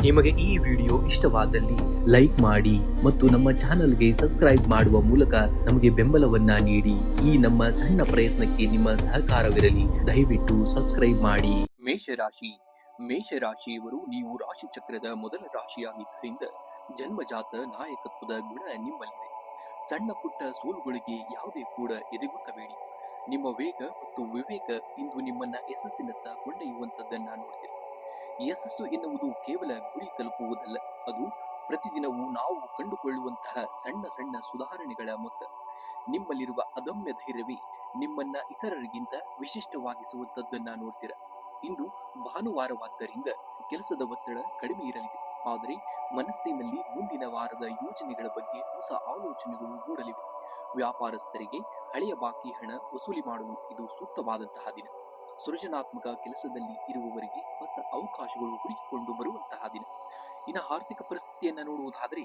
ನಿಮಗೆ ಈ ವಿಡಿಯೋ ಇಷ್ಟವಾದಲ್ಲಿ ಲೈಕ್ ಮಾಡಿ ಮತ್ತು ನಮ್ಮ ಚಾನೆಲ್ಗೆ ಸಬ್ಸ್ಕ್ರೈಬ್ ಮಾಡುವ ಮೂಲಕ ನಮಗೆ ಬೆಂಬಲವನ್ನ ನೀಡಿ. ಈ ನಮ್ಮ ಸಣ್ಣ ಪ್ರಯತ್ನಕ್ಕೆ ನಿಮ್ಮ ಸಹಕಾರವಿರಲಿ. ದಯವಿಟ್ಟು ಸಬ್ಸ್ಕ್ರೈಬ್ ಮಾಡಿ. ಮೇಷರಾಶಿಯವರು ನೀವು ರಾಶಿ ಚಕ್ರದ ಮೊದಲ ರಾಶಿಯಾಗಿದ್ದರಿಂದ ಜನ್ಮಜಾತ ನಾಯಕತ್ವದ ಗುಣ ನಿಮ್ಮಲ್ಲಿದೆ. ಸಣ್ಣ ಪುಟ್ಟ ಸೋಲುಗಳಿಗೆ ಯಾವುದೇ ಕೂಡ ಎದೆಗುತ್ತಬೇಡಿ. ನಿಮ್ಮ ವೇಗ ಮತ್ತು ವಿವೇಕ ಇಂದು ನಿಮ್ಮನ್ನ ಯಶಸ್ಸಿನತ್ತ ಕೊಂಡೊಯ್ಯುವಂತದ್ದನ್ನ ನೋಡ್ತೀರಿ. ಯಶಸ್ಸು ಎನ್ನುವುದು ಕೇವಲ ಗುರಿ ತಲುಪುವುದಲ್ಲ, ಅದು ಪ್ರತಿದಿನವೂ ನಾವು ಕಂಡುಕೊಳ್ಳುವಂತಹ ಸಣ್ಣ ಸಣ್ಣ ಸುಧಾರಣೆಗಳ ಮೊತ್ತ. ನಿಮ್ಮಲ್ಲಿರುವ ಅದಮ್ಯ ಧೈರ್ಯವೇ ನಿಮ್ಮನ್ನ ಇತರರಿಗಿಂತ ವಿಶಿಷ್ಟವಾಗಿಸುವಂತದ್ದನ್ನ ನೋಡ್ತೀರ. ಇಂದು ಭಾನುವಾರವಾದ್ದರಿಂದ ಕೆಲಸದ ಒತ್ತಡ ಕಡಿಮೆ ಇರಲಿದೆ, ಆದರೆ ಮನಸ್ಸಿನಲ್ಲಿ ಮುಂದಿನ ವಾರದ ಯೋಜನೆಗಳ ಬಗ್ಗೆ ಹೊಸ ಆಲೋಚನೆಗಳು ಮೂಡಲಿವೆ. ವ್ಯಾಪಾರಸ್ಥರಿಗೆ ಹಳೆಯ ಬಾಕಿ ಹಣ ವಸೂಲಿ ಮಾಡಲು ಇದು ಸೂಕ್ತವಾದಂತಹ ದಿನ. ಸೃಜನಾತ್ಮಕ ಕೆಲಸದಲ್ಲಿ ಇರುವವರಿಗೆ ಹೊಸ ಅವಕಾಶಗಳು ಹುಡುಕಿಕೊಂಡು ಬರುವಂತಹ ದಿನ. ಇನ್ನು ಆರ್ಥಿಕ ಪರಿಸ್ಥಿತಿಯನ್ನ ನೋಡುವುದಾದರೆ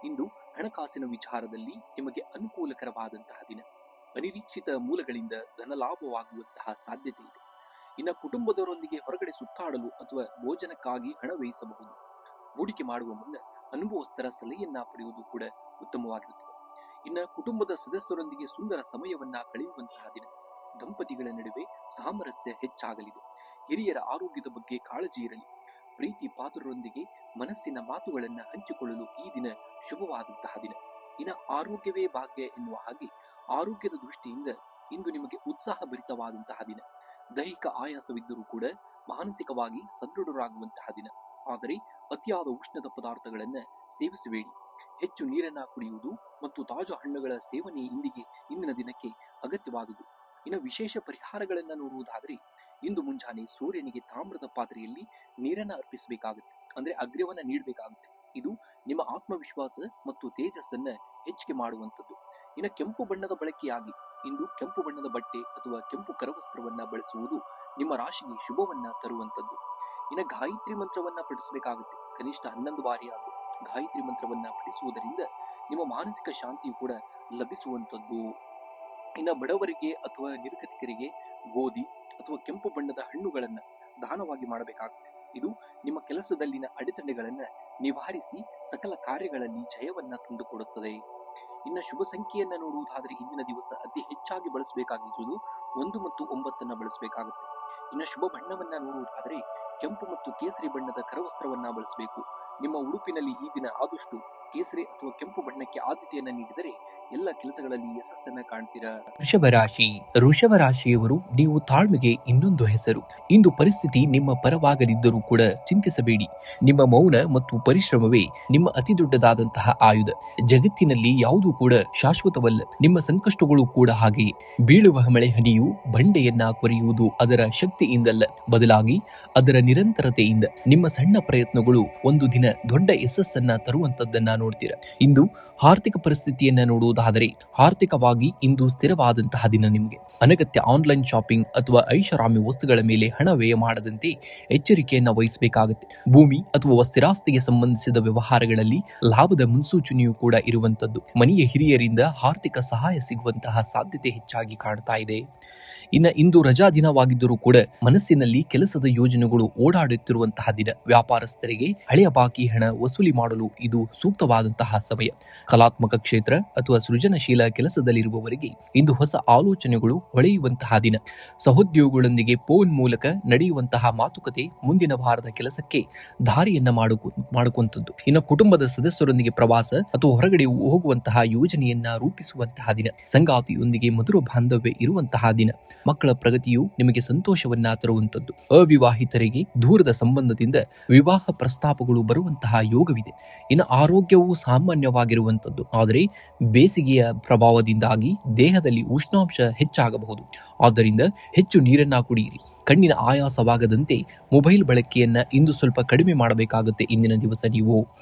ಇಂದು ಹಣಕಾಸಿನ ವಿಚಾರದಲ್ಲಿ ನಿಮಗೆ ಅನುಕೂಲಕರವಾದಂತಹ ದಿನ. ಅನಿರೀಕ್ಷಿತ ಮೂಲಗಳಿಂದ ಧನಲಾಭವಾಗುವಂತಹ ಸಾಧ್ಯತೆ ಇದೆ. ಇನ್ನು ಕುಟುಂಬದವರೊಂದಿಗೆ ಹೊರಗಡೆ ಸುತ್ತಾಡಲು ಅಥವಾ ಭೋಜನಕ್ಕಾಗಿ ಹಣ ವ್ಯಯಿಸಬಹುದು. ಹೂಡಿಕೆ ಮಾಡುವ ಮುನ್ನ ಅನುಭವಸ್ಥರ ಸಲಹೆಯನ್ನ ಪಡೆಯುವುದು ಕೂಡ ಉತ್ತಮವಾಗಿರುತ್ತದೆ. ಇನ್ನು ಕುಟುಂಬದ ಸದಸ್ಯರೊಂದಿಗೆ ಸುಂದರ ಸಮಯವನ್ನ ಕಳೆಯುವಂತಹ ದಿನ. ದಂಪತಿಗಳ ನಡುವೆ ಸಾಮರಸ್ಯ ಹೆಚ್ಚಾಗಲಿದೆ. ಹಿರಿಯರ ಆರೋಗ್ಯದ ಬಗ್ಗೆ ಕಾಳಜಿ ಇರಲಿ. ಪ್ರೀತಿ ಪಾತ್ರರೊಂದಿಗೆ ಮನಸ್ಸಿನ ಮಾತುಗಳನ್ನು ಹಂಚಿಕೊಳ್ಳಲು ಈ ದಿನ ಶುಭವಾದಂತಹ ದಿನ. ಇನ್ನು ಆರೋಗ್ಯವೇ ಭಾಗ್ಯ ಎನ್ನುವ ಹಾಗೆ ಆರೋಗ್ಯದ ದೃಷ್ಟಿಯಿಂದ ಇಂದು ನಿಮಗೆ ಉತ್ಸಾಹಭರಿತವಾದಂತಹ ದಿನ. ದೈಹಿಕ ಆಯಾಸವಿದ್ದರೂ ಕೂಡ ಮಾನಸಿಕವಾಗಿ ಸದೃಢರಾಗುವಂತಹ ದಿನ. ಆದರೆ ಅತಿಯಾದ ಉಷ್ಣದ ಪದಾರ್ಥಗಳನ್ನ ಸೇವಿಸಬೇಡಿ. ಹೆಚ್ಚು ನೀರನ್ನ ಕುಡಿಯುವುದು ಮತ್ತು ತಾಜಾ ಹಣ್ಣುಗಳ ಸೇವನೆ ಇಂದಿನ ದಿನಕ್ಕೆ ಅಗತ್ಯವಾದುದು. ಇನ್ನು ವಿಶೇಷ ಪರಿಹಾರಗಳನ್ನ ನೋಡುವುದಾದರೆ ಇಂದು ಮುಂಜಾನೆ ಸೂರ್ಯನಿಗೆ ತಾಮ್ರದ ಪಾತ್ರೆಯಲ್ಲಿ ನೀರನ್ನ ಅರ್ಪಿಸಬೇಕಾಗುತ್ತೆ, ಅಂದ್ರೆ ಅಗ್ರ್ಯವನ್ನ ನೀಡಬೇಕಾಗುತ್ತೆ. ಇದು ನಿಮ್ಮ ಆತ್ಮವಿಶ್ವಾಸ ಮತ್ತು ತೇಜಸ್ಸನ್ನ ಹೆಚ್ಚಿಗೆ ಮಾಡುವಂಥದ್ದು. ಇನ್ನು ಕೆಂಪು ಬಣ್ಣದ ಬಳಕೆಯಾಗಿ ಇಂದು ಕೆಂಪು ಬಣ್ಣದ ಬಟ್ಟೆ ಅಥವಾ ಕೆಂಪು ಕರವಸ್ತ್ರವನ್ನ ಬಳಸುವುದು ನಿಮ್ಮ ರಾಶಿಗೆ ಶುಭವನ್ನ ತರುವಂಥದ್ದು. ಇನ್ನು ಗಾಯತ್ರಿ ಮಂತ್ರವನ್ನ ಪಠಿಸಬೇಕಾಗುತ್ತೆ. ಕನಿಷ್ಠ 11 ಬಾರಿ ಆದರೂ ಗಾಯತ್ರಿ ಮಂತ್ರವನ್ನ ಪಠಿಸುವುದರಿಂದ ನಿಮ್ಮ ಮಾನಸಿಕ ಶಾಂತಿಯು ಕೂಡ ಲಭಿಸುವಂಥದ್ದು. ಇನ್ನು ಬಡವರಿಗೆ ಅಥವಾ ನಿರ್ಗತಿಕರಿಗೆ ಗೋಧಿ ಅಥವಾ ಕೆಂಪು ಬಣ್ಣದ ಹಣ್ಣುಗಳನ್ನ ದಾನವಾಗಿ ಮಾಡಬೇಕಾಗುತ್ತೆ. ಇದು ನಿಮ್ಮ ಕೆಲಸದಲ್ಲಿನ ಅಡೆತಡೆಗಳನ್ನ ನಿವಾರಿಸಿ ಸಕಲ ಕಾರ್ಯಗಳಲ್ಲಿ ಜಯವನ್ನ ತಂದುಕೊಡುತ್ತದೆ. ಇನ್ನು ಶುಭ ಸಂಖ್ಯೆಯನ್ನ ನೋಡುವುದಾದರೆ ಇಂದಿನ ದಿವಸ ಅತಿ ಹೆಚ್ಚಾಗಿ ಬಳಸಬೇಕಾಗಿರುವುದು 1 ಮತ್ತು 9 ಬಳಸಬೇಕಾಗುತ್ತೆ. ಇನ್ನು ಶುಭ ಬಣ್ಣವನ್ನ ನೋಡುವುದಾದರೆ ಕೆಂಪು ಮತ್ತು ಕೇಸರಿ ಬಣ್ಣದ ಕರವಸ್ತ್ರವನ್ನ ಬಳಸಬೇಕು. ನಿಮ್ಮ ಉಡುಪಿನಲ್ಲಿ ಈ ದಿನ ಆದಷ್ಟು ಕೇಸರಿ ಅಥವಾ ಕೆಂಪು ಬಣ್ಣಕ್ಕೆ ಆದ್ಯತೆಯನ್ನ ನೀಡಿದರೆ ಎಲ್ಲ ಕೆಲಸಗಳಲ್ಲಿ ಯಶಸ್ಸನ್ನ ಕಾಣ್ತೀರಾ. ವೃಷಭ ರಾಶಿಯವರು ನೀವು ತಾಳ್ಮೆಗೆ ಇನ್ನೊಂದು ಹೆಸರು. ಇಂದು ಪರಿಸ್ಥಿತಿ ನಿಮ್ಮ ಪರವಾಗದಿದ್ದರೂ ಕೂಡ ಚಿಂತಿಸಬೇಡಿ. ನಿಮ್ಮ ಮೌನ ಮತ್ತು ಪರಿಶ್ರಮವೇ ನಿಮ್ಮ ಅತಿ ದೊಡ್ಡದಾದಂತಹ ಆಯುಧ. ಜಗತ್ತಿನಲ್ಲಿ ಯಾವುದೂ ಕೂಡ ಶಾಶ್ವತವಲ್ಲ. ನಿಮ್ಮ ಸಂಕಷ್ಟಗಳು ಕೂಡ ಹಾಗೆಯೇ. ಬೀಳುವ ಮಳೆ ಹನಿಯು ಬಂಡೆಯನ್ನ ಕೊರೆಯುವುದು ಅದರ ಶಕ್ತಿಯಿಂದಲ್ಲ, ಬದಲಾಗಿ ಅದರ ನಿರಂತರತೆಯಿಂದ. ನಿಮ್ಮ ಸಣ್ಣ ಪ್ರಯತ್ನಗಳು ಒಂದು ದಿನ ದೊಡ್ಡ ಯಶಸ್ಸನ್ನ ತರುವಂತದ್ದನ್ನ ನೋಡ್ತೀರಾ. ಇಂದು ಆರ್ಥಿಕ ಪರಿಸ್ಥಿತಿಯನ್ನ ನೋಡುವುದಾದರೆ ಆರ್ಥಿಕವಾಗಿ ಇಂದು ಸ್ಥಿರವಾದಂತಹ ದಿನ. ನಿಮಗೆ ಅನಗತ್ಯ ಆನ್ಲೈನ್ ಶಾಪಿಂಗ್ ಅಥವಾ ಐಷಾರಾಮಿ ವಸ್ತುಗಳ ಮೇಲೆ ಹಣ ವ್ಯಯ ಮಾಡದಂತೆ ಎಚ್ಚರಿಕೆಯನ್ನ ವಹಿಸಬೇಕಾಗುತ್ತೆ. ಭೂಮಿ ಅಥವಾ ಸ್ಥಿರಾಸ್ತಿಗೆ ಸಂಬಂಧಿಸಿದ ವ್ಯವಹಾರಗಳಲ್ಲಿ ಲಾಭದ ಮುನ್ಸೂಚನೆಯೂ ಕೂಡ ಇರುವಂತದ್ದು. ಮನೆಯ ಹಿರಿಯರಿಂದ ಆರ್ಥಿಕ ಸಹಾಯ ಸಿಗುವಂತಹ ಸಾಧ್ಯತೆ ಹೆಚ್ಚಾಗಿ ಕಾಣ್ತಾ ಇದೆ. ಇಂದು ರಜಾ ದಿನವಾಗಿದ್ದರೂ ಕೂಡ ಮನಸ್ಸಿನಲ್ಲಿ ಕೆಲಸದ ಯೋಜನೆಗಳು ಓಡಾಡುತ್ತಿರುವಂತಹ ದಿನ. ವ್ಯಾಪಾರಸ್ಥರಿಗೆ ಹಳೆಯ ಬಾಕಿ ಹಣ ವಸೂಲಿ ಮಾಡಲು ಇದು ಸೂಕ್ತವಾದಂತಹ ಸಮಯ. ಕಲಾತ್ಮಕ ಕ್ಷೇತ್ರ ಅಥವಾ ಸೃಜನಶೀಲ ಕೆಲಸದಲ್ಲಿರುವವರಿಗೆ ಇಂದು ಹೊಸ ಆಲೋಚನೆಗಳು ಹೊಳೆಯುವಂತಹ ದಿನ. ಸಹೋದ್ಯೋಗಿಗಳೊಂದಿಗೆ ಫೋನ್ ಮೂಲಕ ನಡೆಯುವಂತಹ ಮಾತುಕತೆ ಮುಂದಿನ ವಾರದ ಕೆಲಸಕ್ಕೆ ದಾರಿಯನ್ನ ಮಾಡುವಂಥದ್ದು. ಇನ್ನು ಕುಟುಂಬದ ಸದಸ್ಯರೊಂದಿಗೆ ಪ್ರವಾಸ ಅಥವಾ ಹೊರಗಡೆ ಹೋಗುವಂತಹ ಯೋಜನೆಯನ್ನ ರೂಪಿಸುವಂತಹ ದಿನ. ಸಂಗಾತಿಯೊಂದಿಗೆ ಮಧುರ ಬಾಂಧವ್ಯ ಇರುವಂತಹ ದಿನ. ಮಕ್ಕಳ ಪ್ರಗತಿಯು ನಿಮಗೆ ಸಂತೋಷವನ್ನ ತರುವಂಥದ್ದು. ಅವಿವಾಹಿತರಿಗೆ ದೂರದ ಸಂಬಂಧದಿಂದ ವಿವಾಹ ಪ್ರಸ್ತಾಪಗಳು ಬರುವಂತಹ ಯೋಗವಿದೆ. ಇನ್ನು ಆರೋಗ್ಯವು ಸಾಮಾನ್ಯವಾಗಿರುವಂಥದ್ದು, ಆದರೆ ಬೇಸಿಗೆಯ ಪ್ರಭಾವದಿಂದಾಗಿ ದೇಹದಲ್ಲಿ ಉಷ್ಣಾಂಶ ಹೆಚ್ಚಾಗಬಹುದು. ಆದ್ದರಿಂದ ಹೆಚ್ಚು ನೀರನ್ನ ಕುಡಿಯಿರಿ. ಕಣ್ಣಿನ ಆಯಾಸವಾಗದಂತೆ ಮೊಬೈಲ್ ಬಳಕೆಯನ್ನ ಇಂದು ಸ್ವಲ್ಪ ಕಡಿಮೆ ಮಾಡಬೇಕಾಗುತ್ತೆ. ಇಂದಿನ ದಿವಸ ನೀವು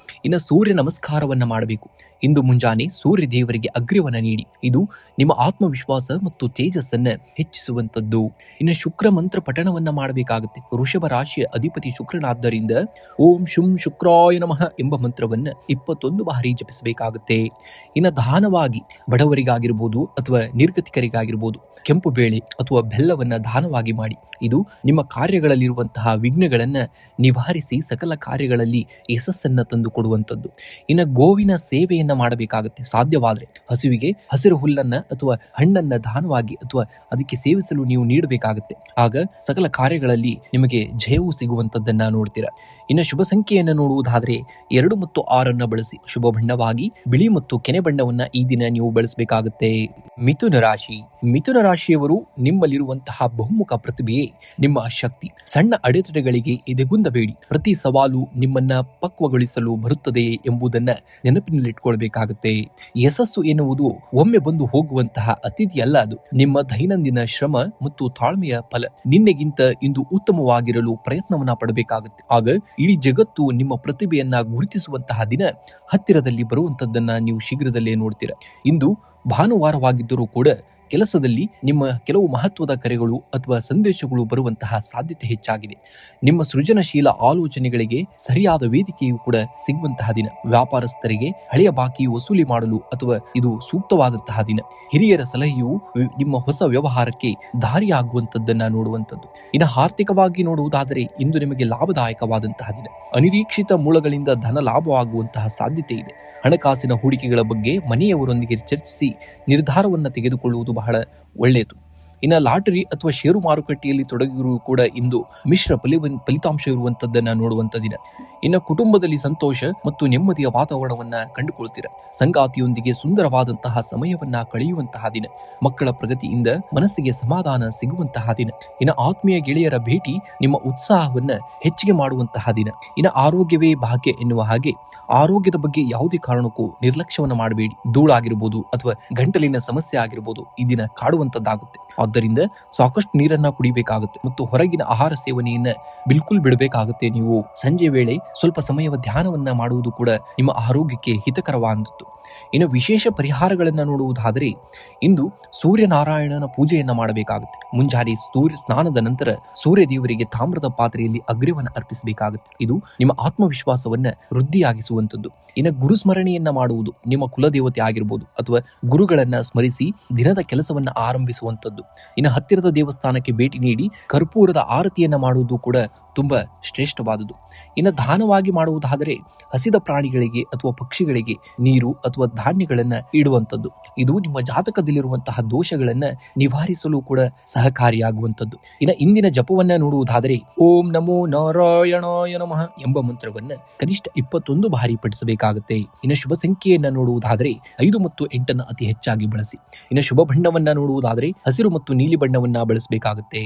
ಇನ್ನು ಸೂರ್ಯ ನಮಸ್ಕಾರವನ್ನ ಮಾಡಬೇಕು. ಇಂದು ಮುಂಜಾನೆ ಸೂರ್ಯ ದೇವರಿಗೆ ಅಗ್ರ್ಯವನ್ನ ನೀಡಿ. ಇದು ನಿಮ್ಮ ಆತ್ಮವಿಶ್ವಾಸ ಮತ್ತು ತೇಜಸ್ಸನ್ನ ಹೆಚ್ಚಿಸುವಂತದ್ದು. ಇನ್ನು ಶುಕ್ರ ಮಂತ್ರ ಪಠಣವನ್ನ ಮಾಡಬೇಕಾಗುತ್ತೆ. ವೃಷಭ ರಾಶಿಯ ಅಧಿಪತಿ ಶುಕ್ರನಾದ್ದರಿಂದ ಓಂ ಶುಂ ಶುಕ್ರಾಯ ನಮಃ ಎಂಬ ಮಂತ್ರವನ್ನ 21 ಬಾರಿ ಜಪಿಸಬೇಕಾಗುತ್ತೆ. ಇನ್ನು ದಾನವಾಗಿ ಬಡವರಿಗಾಗಿರ್ಬೋದು ಅಥವಾ ನಿರ್ಗತಿಕರಿಗಾಗಿರ್ಬೋದು ಕೆಂಪು ಬೇಳೆ ಅಥವಾ ಬೆಲ್ಲವನ್ನ ದಾನವಾಗಿ ಮಾಡಿ. ಇದು ಇದು ನಿಮ್ಮ ಕಾರ್ಯಗಳಲ್ಲಿರುವಂತಹ ವಿಘ್ನಗಳನ್ನ ನಿವಾರಿಸಿ ಸಕಲ ಕಾರ್ಯಗಳಲ್ಲಿ ಯಶಸ್ಸನ್ನ ತಂದು ಕೊಡುವಂಥದ್ದು. ಇನ್ನು ಗೋವಿನ ಸೇವೆಯನ್ನ ಮಾಡಬೇಕಾಗುತ್ತೆ. ಸಾಧ್ಯವಾದರೆ ಹಸುವಿಗೆ ಹಸಿರು ಹುಲ್ಲನ್ನ ಅಥವಾ ಹಣ್ಣನ್ನ ದಾನವಾಗಿ ಅಥವಾ ಅದಕ್ಕೆ ಸೇವಿಸಲು ನೀವು ನೀಡಬೇಕಾಗುತ್ತೆ. ಆಗ ಸಕಲ ಕಾರ್ಯಗಳಲ್ಲಿ ನಿಮಗೆ ಜಯವೂ ಸಿಗುವಂತದ್ದನ್ನ ನೋಡ್ತೀರಾ. ಇನ್ನು ಶುಭ ಸಂಖ್ಯೆಯನ್ನು ನೋಡುವುದಾದರೆ 2 ಮತ್ತು 6 ಬಳಸಿ ಶುಭ ಬಣ್ಣವಾಗಿ ಬಿಳಿ ಮತ್ತು ಕೆನೆ ಬಣ್ಣವನ್ನ ಈ ದಿನ ನೀವು ಬಳಸಬೇಕಾಗುತ್ತೆ. ಮಿಥುನ ರಾಶಿ. ಮಿಥುನ ರಾಶಿಯವರು ನಿಮ್ಮಲ್ಲಿರುವಂತಹ ಬಹುಮುಖ ಪ್ರತಿಭೆಯೇ ನಿಮ್ಮ ಶಕ್ತಿ. ಸಣ್ಣ ಅಡೆತಡೆಗಳಿಗೆ ಎದೆಗುಂದಬೇಡಿ. ಪ್ರತಿ ಸವಾಲು ನಿಮ್ಮನ್ನ ಪಕ್ವಗೊಳಿಸಲು ಬರುತ್ತದೆ ಎಂಬುದನ್ನ ನೆನಪಿನಲ್ಲಿಟ್ಕೊಳ್ಬೇಕಾಗುತ್ತೆ. ಯಶಸ್ಸು ಎನ್ನುವುದು ಒಮ್ಮೆ ಬಂದು ಹೋಗುವಂತಹ ಅತಿಥಿ ಅಲ್ಲ, ಅದು ನಿಮ್ಮ ದೈನಂದಿನ ಶ್ರಮ ಮತ್ತು ತಾಳ್ಮೆಯ ಫಲ. ನಿನ್ನೆಗಿಂತ ಇಂದು ಉತ್ತಮವಾಗಿರಲು ಪ್ರಯತ್ನವನ್ನ ಪಡಬೇಕಾಗುತ್ತೆ. ಆಗ ಇಡೀ ಜಗತ್ತು ನಿಮ್ಮ ಪ್ರತಿಭೆಯನ್ನ ಗುರುತಿಸುವಂತಹ ದಿನ ಹತ್ತಿರದಲ್ಲಿ ಬರುವಂತದ್ದನ್ನ ನೀವು ಶೀಘ್ರದಲ್ಲೇ ನೋಡ್ತೀರಾ. ಇಂದು ಭಾನುವಾರವಾಗಿದ್ದರೂ ಕೂಡ ಕೆಲಸದಲ್ಲಿ ನಿಮ್ಮ ಕೆಲವು ಮಹತ್ವದ ಕರೆಗಳು ಅಥವಾ ಸಂದೇಶಗಳು ಬರುವಂತಹ ಸಾಧ್ಯತೆ ಹೆಚ್ಚಾಗಿದೆ. ನಿಮ್ಮ ಸೃಜನಶೀಲ ಆಲೋಚನೆಗಳಿಗೆ ಸರಿಯಾದ ವೇದಿಕೆಯು ಕೂಡ ಸಿಗುವಂತಹ ದಿನ. ವ್ಯಾಪಾರಸ್ಥರಿಗೆ ಹಳೆಯ ಬಾಕಿಯು ವಸೂಲಿ ಮಾಡಲು ಅಥವಾ ಇದು ಸೂಕ್ತವಾದಂತಹ ದಿನ. ಹಿರಿಯರ ಸಲಹೆಯು ನಿಮ್ಮ ಹೊಸ ವ್ಯವಹಾರಕ್ಕೆ ದಾರಿಯಾಗುವಂತದ್ದನ್ನ ನೋಡುವಂಥದ್ದು. ಇನ್ನು ಆರ್ಥಿಕವಾಗಿ ನೋಡುವುದಾದರೆ ಇಂದು ನಿಮಗೆ ಲಾಭದಾಯಕವಾದಂತಹ ದಿನ. ಅನಿರೀಕ್ಷಿತ ಮೂಲಗಳಿಂದ ಧನ ಲಾಭವಾಗುವಂತಹ ಸಾಧ್ಯತೆ ಇದೆ. ಹಣಕಾಸಿನ ಹೂಡಿಕೆಗಳ ಬಗ್ಗೆ ಮನೆಯವರೊಂದಿಗೆ ಚರ್ಚಿಸಿ ನಿರ್ಧಾರವನ್ನು ತೆಗೆದುಕೊಳ್ಳುವುದು ಬಹಳ ಒಳ್ಳೆಯದು. ಇನ್ನು ಲಾಟರಿ ಅಥವಾ ಷೇರು ಮಾರುಕಟ್ಟೆಯಲ್ಲಿ ತೊಡಗಿರು ಕೂಡ ಇಂದು ಮಿಶ್ರ ಫಲಿತಾಂಶ ಇರುವಂತದ್ದನ್ನ ನೋಡುವಂತ ದಿನ. ಇನ್ನು ಕುಟುಂಬದಲ್ಲಿ ಸಂತೋಷ ಮತ್ತು ನೆಮ್ಮದಿಯ ವಾತಾವರಣವನ್ನ ಕಂಡುಕೊಳ್ತೀರಾ. ಸಂಗಾತಿಯೊಂದಿಗೆ ಸುಂದರವಾದಂತಹ ಸಮಯವನ್ನ ಕಳೆಯುವಂತಹ ದಿನ. ಮಕ್ಕಳ ಪ್ರಗತಿಯಿಂದ ಮನಸ್ಸಿಗೆ ಸಮಾಧಾನ ಸಿಗುವಂತಹ ದಿನ. ಇನ್ನು ಆತ್ಮೀಯ ಗೆಳೆಯರ ಭೇಟಿ ನಿಮ್ಮ ಉತ್ಸಾಹವನ್ನ ಹೆಚ್ಚಿಗೆ ಮಾಡುವಂತಹ ದಿನ. ಇನ್ನು ಆರೋಗ್ಯವೇ ಭಾಗ್ಯ ಎನ್ನುವ ಹಾಗೆ ಆರೋಗ್ಯದ ಬಗ್ಗೆ ಯಾವುದೇ ಕಾರಣಕ್ಕೂ ನಿರ್ಲಕ್ಷ್ಯವನ್ನ ಮಾಡಬೇಡಿ. ಧೂಳಾಗಿರ್ಬೋದು ಅಥವಾ ಗಂಟಲಿನ ಸಮಸ್ಯೆ ಆಗಿರ್ಬೋದು ಈ ದಿನ ಕಾಡುವಂತದ್ದಾಗುತ್ತೆ. ಆದ್ದರಿಂದ ಸಾಕಷ್ಟು ನೀರನ್ನ ಕುಡಿಬೇಕಾಗುತ್ತೆ ಮತ್ತು ಹೊರಗಿನ ಆಹಾರ ಸೇವನೆಯನ್ನ ಬಿಲ್ಕುಲ್ ಬಿಡಬೇಕಾಗುತ್ತೆ. ನೀವು ಸಂಜೆ ವೇಳೆ ಸ್ವಲ್ಪ ಸಮಯ ಧ್ಯಾನವನ್ನ ಮಾಡುವುದು ಕೂಡ ನಿಮ್ಮ ಆರೋಗ್ಯಕ್ಕೆ ಹಿತಕರವಾದದ್ದು. ಇನ್ನು ವಿಶೇಷ ಪರಿಹಾರಗಳನ್ನ ನೋಡುವುದಾದರೆ ಇಂದು ಸೂರ್ಯನಾರಾಯಣನ ಪೂಜೆಯನ್ನ ಮಾಡಬೇಕಾಗುತ್ತೆ. ಮುಂಜಾನೆ ಸೂರ್ಯ ಸ್ನಾನದ ನಂತರ ಸೂರ್ಯ ದೇವರಿಗೆ ತಾಮ್ರದ ಪಾತ್ರೆಯಲ್ಲಿ ಅಗ್ರ್ಯವನ್ನು ಅರ್ಪಿಸಬೇಕಾಗುತ್ತೆ. ಇದು ನಿಮ್ಮ ಆತ್ಮವಿಶ್ವಾಸವನ್ನ ವೃದ್ಧಿಯಾಗಿಸುವಂಥದ್ದು. ಇನ್ನು ಗುರುಸ್ಮರಣೆಯನ್ನ ಮಾಡುವುದು. ನಿಮ್ಮ ಕುಲದೇವತೆ ಆಗಿರ್ಬೋದು ಅಥವಾ ಗುರುಗಳನ್ನ ಸ್ಮರಿಸಿ ದಿನದ ಕೆಲಸವನ್ನ ಆರಂಭಿಸುವಂಥದ್ದು. ಇನ್ನು ಹತ್ತಿರದ ದೇವಸ್ಥಾನಕ್ಕೆ ಭೇಟಿ ನೀಡಿ ಕರ್ಪೂರದ ಆರತಿಯನ್ನ ಮಾಡುವುದು ಕೂಡ ತುಂಬಾ ಶ್ರೇಷ್ಠವಾದುದು. ಇನ್ನು ದಾನವಾಗಿ ಮಾಡುವುದಾದರೆ ಹಸಿದ ಪ್ರಾಣಿಗಳಿಗೆ ಅಥವಾ ಪಕ್ಷಿಗಳಿಗೆ ನೀರು ಅಥವಾ ಧಾನ್ಯಗಳನ್ನ ಇಡುವಂಥದ್ದು. ಇದು ನಿಮ್ಮ ಜಾತಕದಲ್ಲಿರುವಂತಹ ದೋಷಗಳನ್ನ ನಿವಾರಿಸಲು ಕೂಡ ಸಹಕಾರಿಯಾಗುವಂಥದ್ದು. ಇನ್ನು ಇಂದಿನ ಜಪವನ್ನ ನೋಡುವುದಾದರೆ ಓಂ ನಮೋ ನಾರಾಯಣಾಯ ನಮಃ ಎಂಬ ಮಂತ್ರವನ್ನ ಕನಿಷ್ಠ 21 ಬಾರಿ ಪಠಿಸಬೇಕಾಗುತ್ತೆ. ಇನ್ನು ಶುಭ ಸಂಖ್ಯೆಯನ್ನ ನೋಡುವುದಾದರೆ 5 ಮತ್ತು 8 ಅತಿ ಹೆಚ್ಚಾಗಿ ಬಳಸಿ. ಇನ್ನು ಶುಭ ಬಣ್ಣವನ್ನ ನೋಡುವುದಾದರೆ ಹಸಿರು ಮತ್ತು ನೀಲಿ ಬಣ್ಣವನ್ನ ಬಳಸಬೇಕಾಗುತ್ತೆ.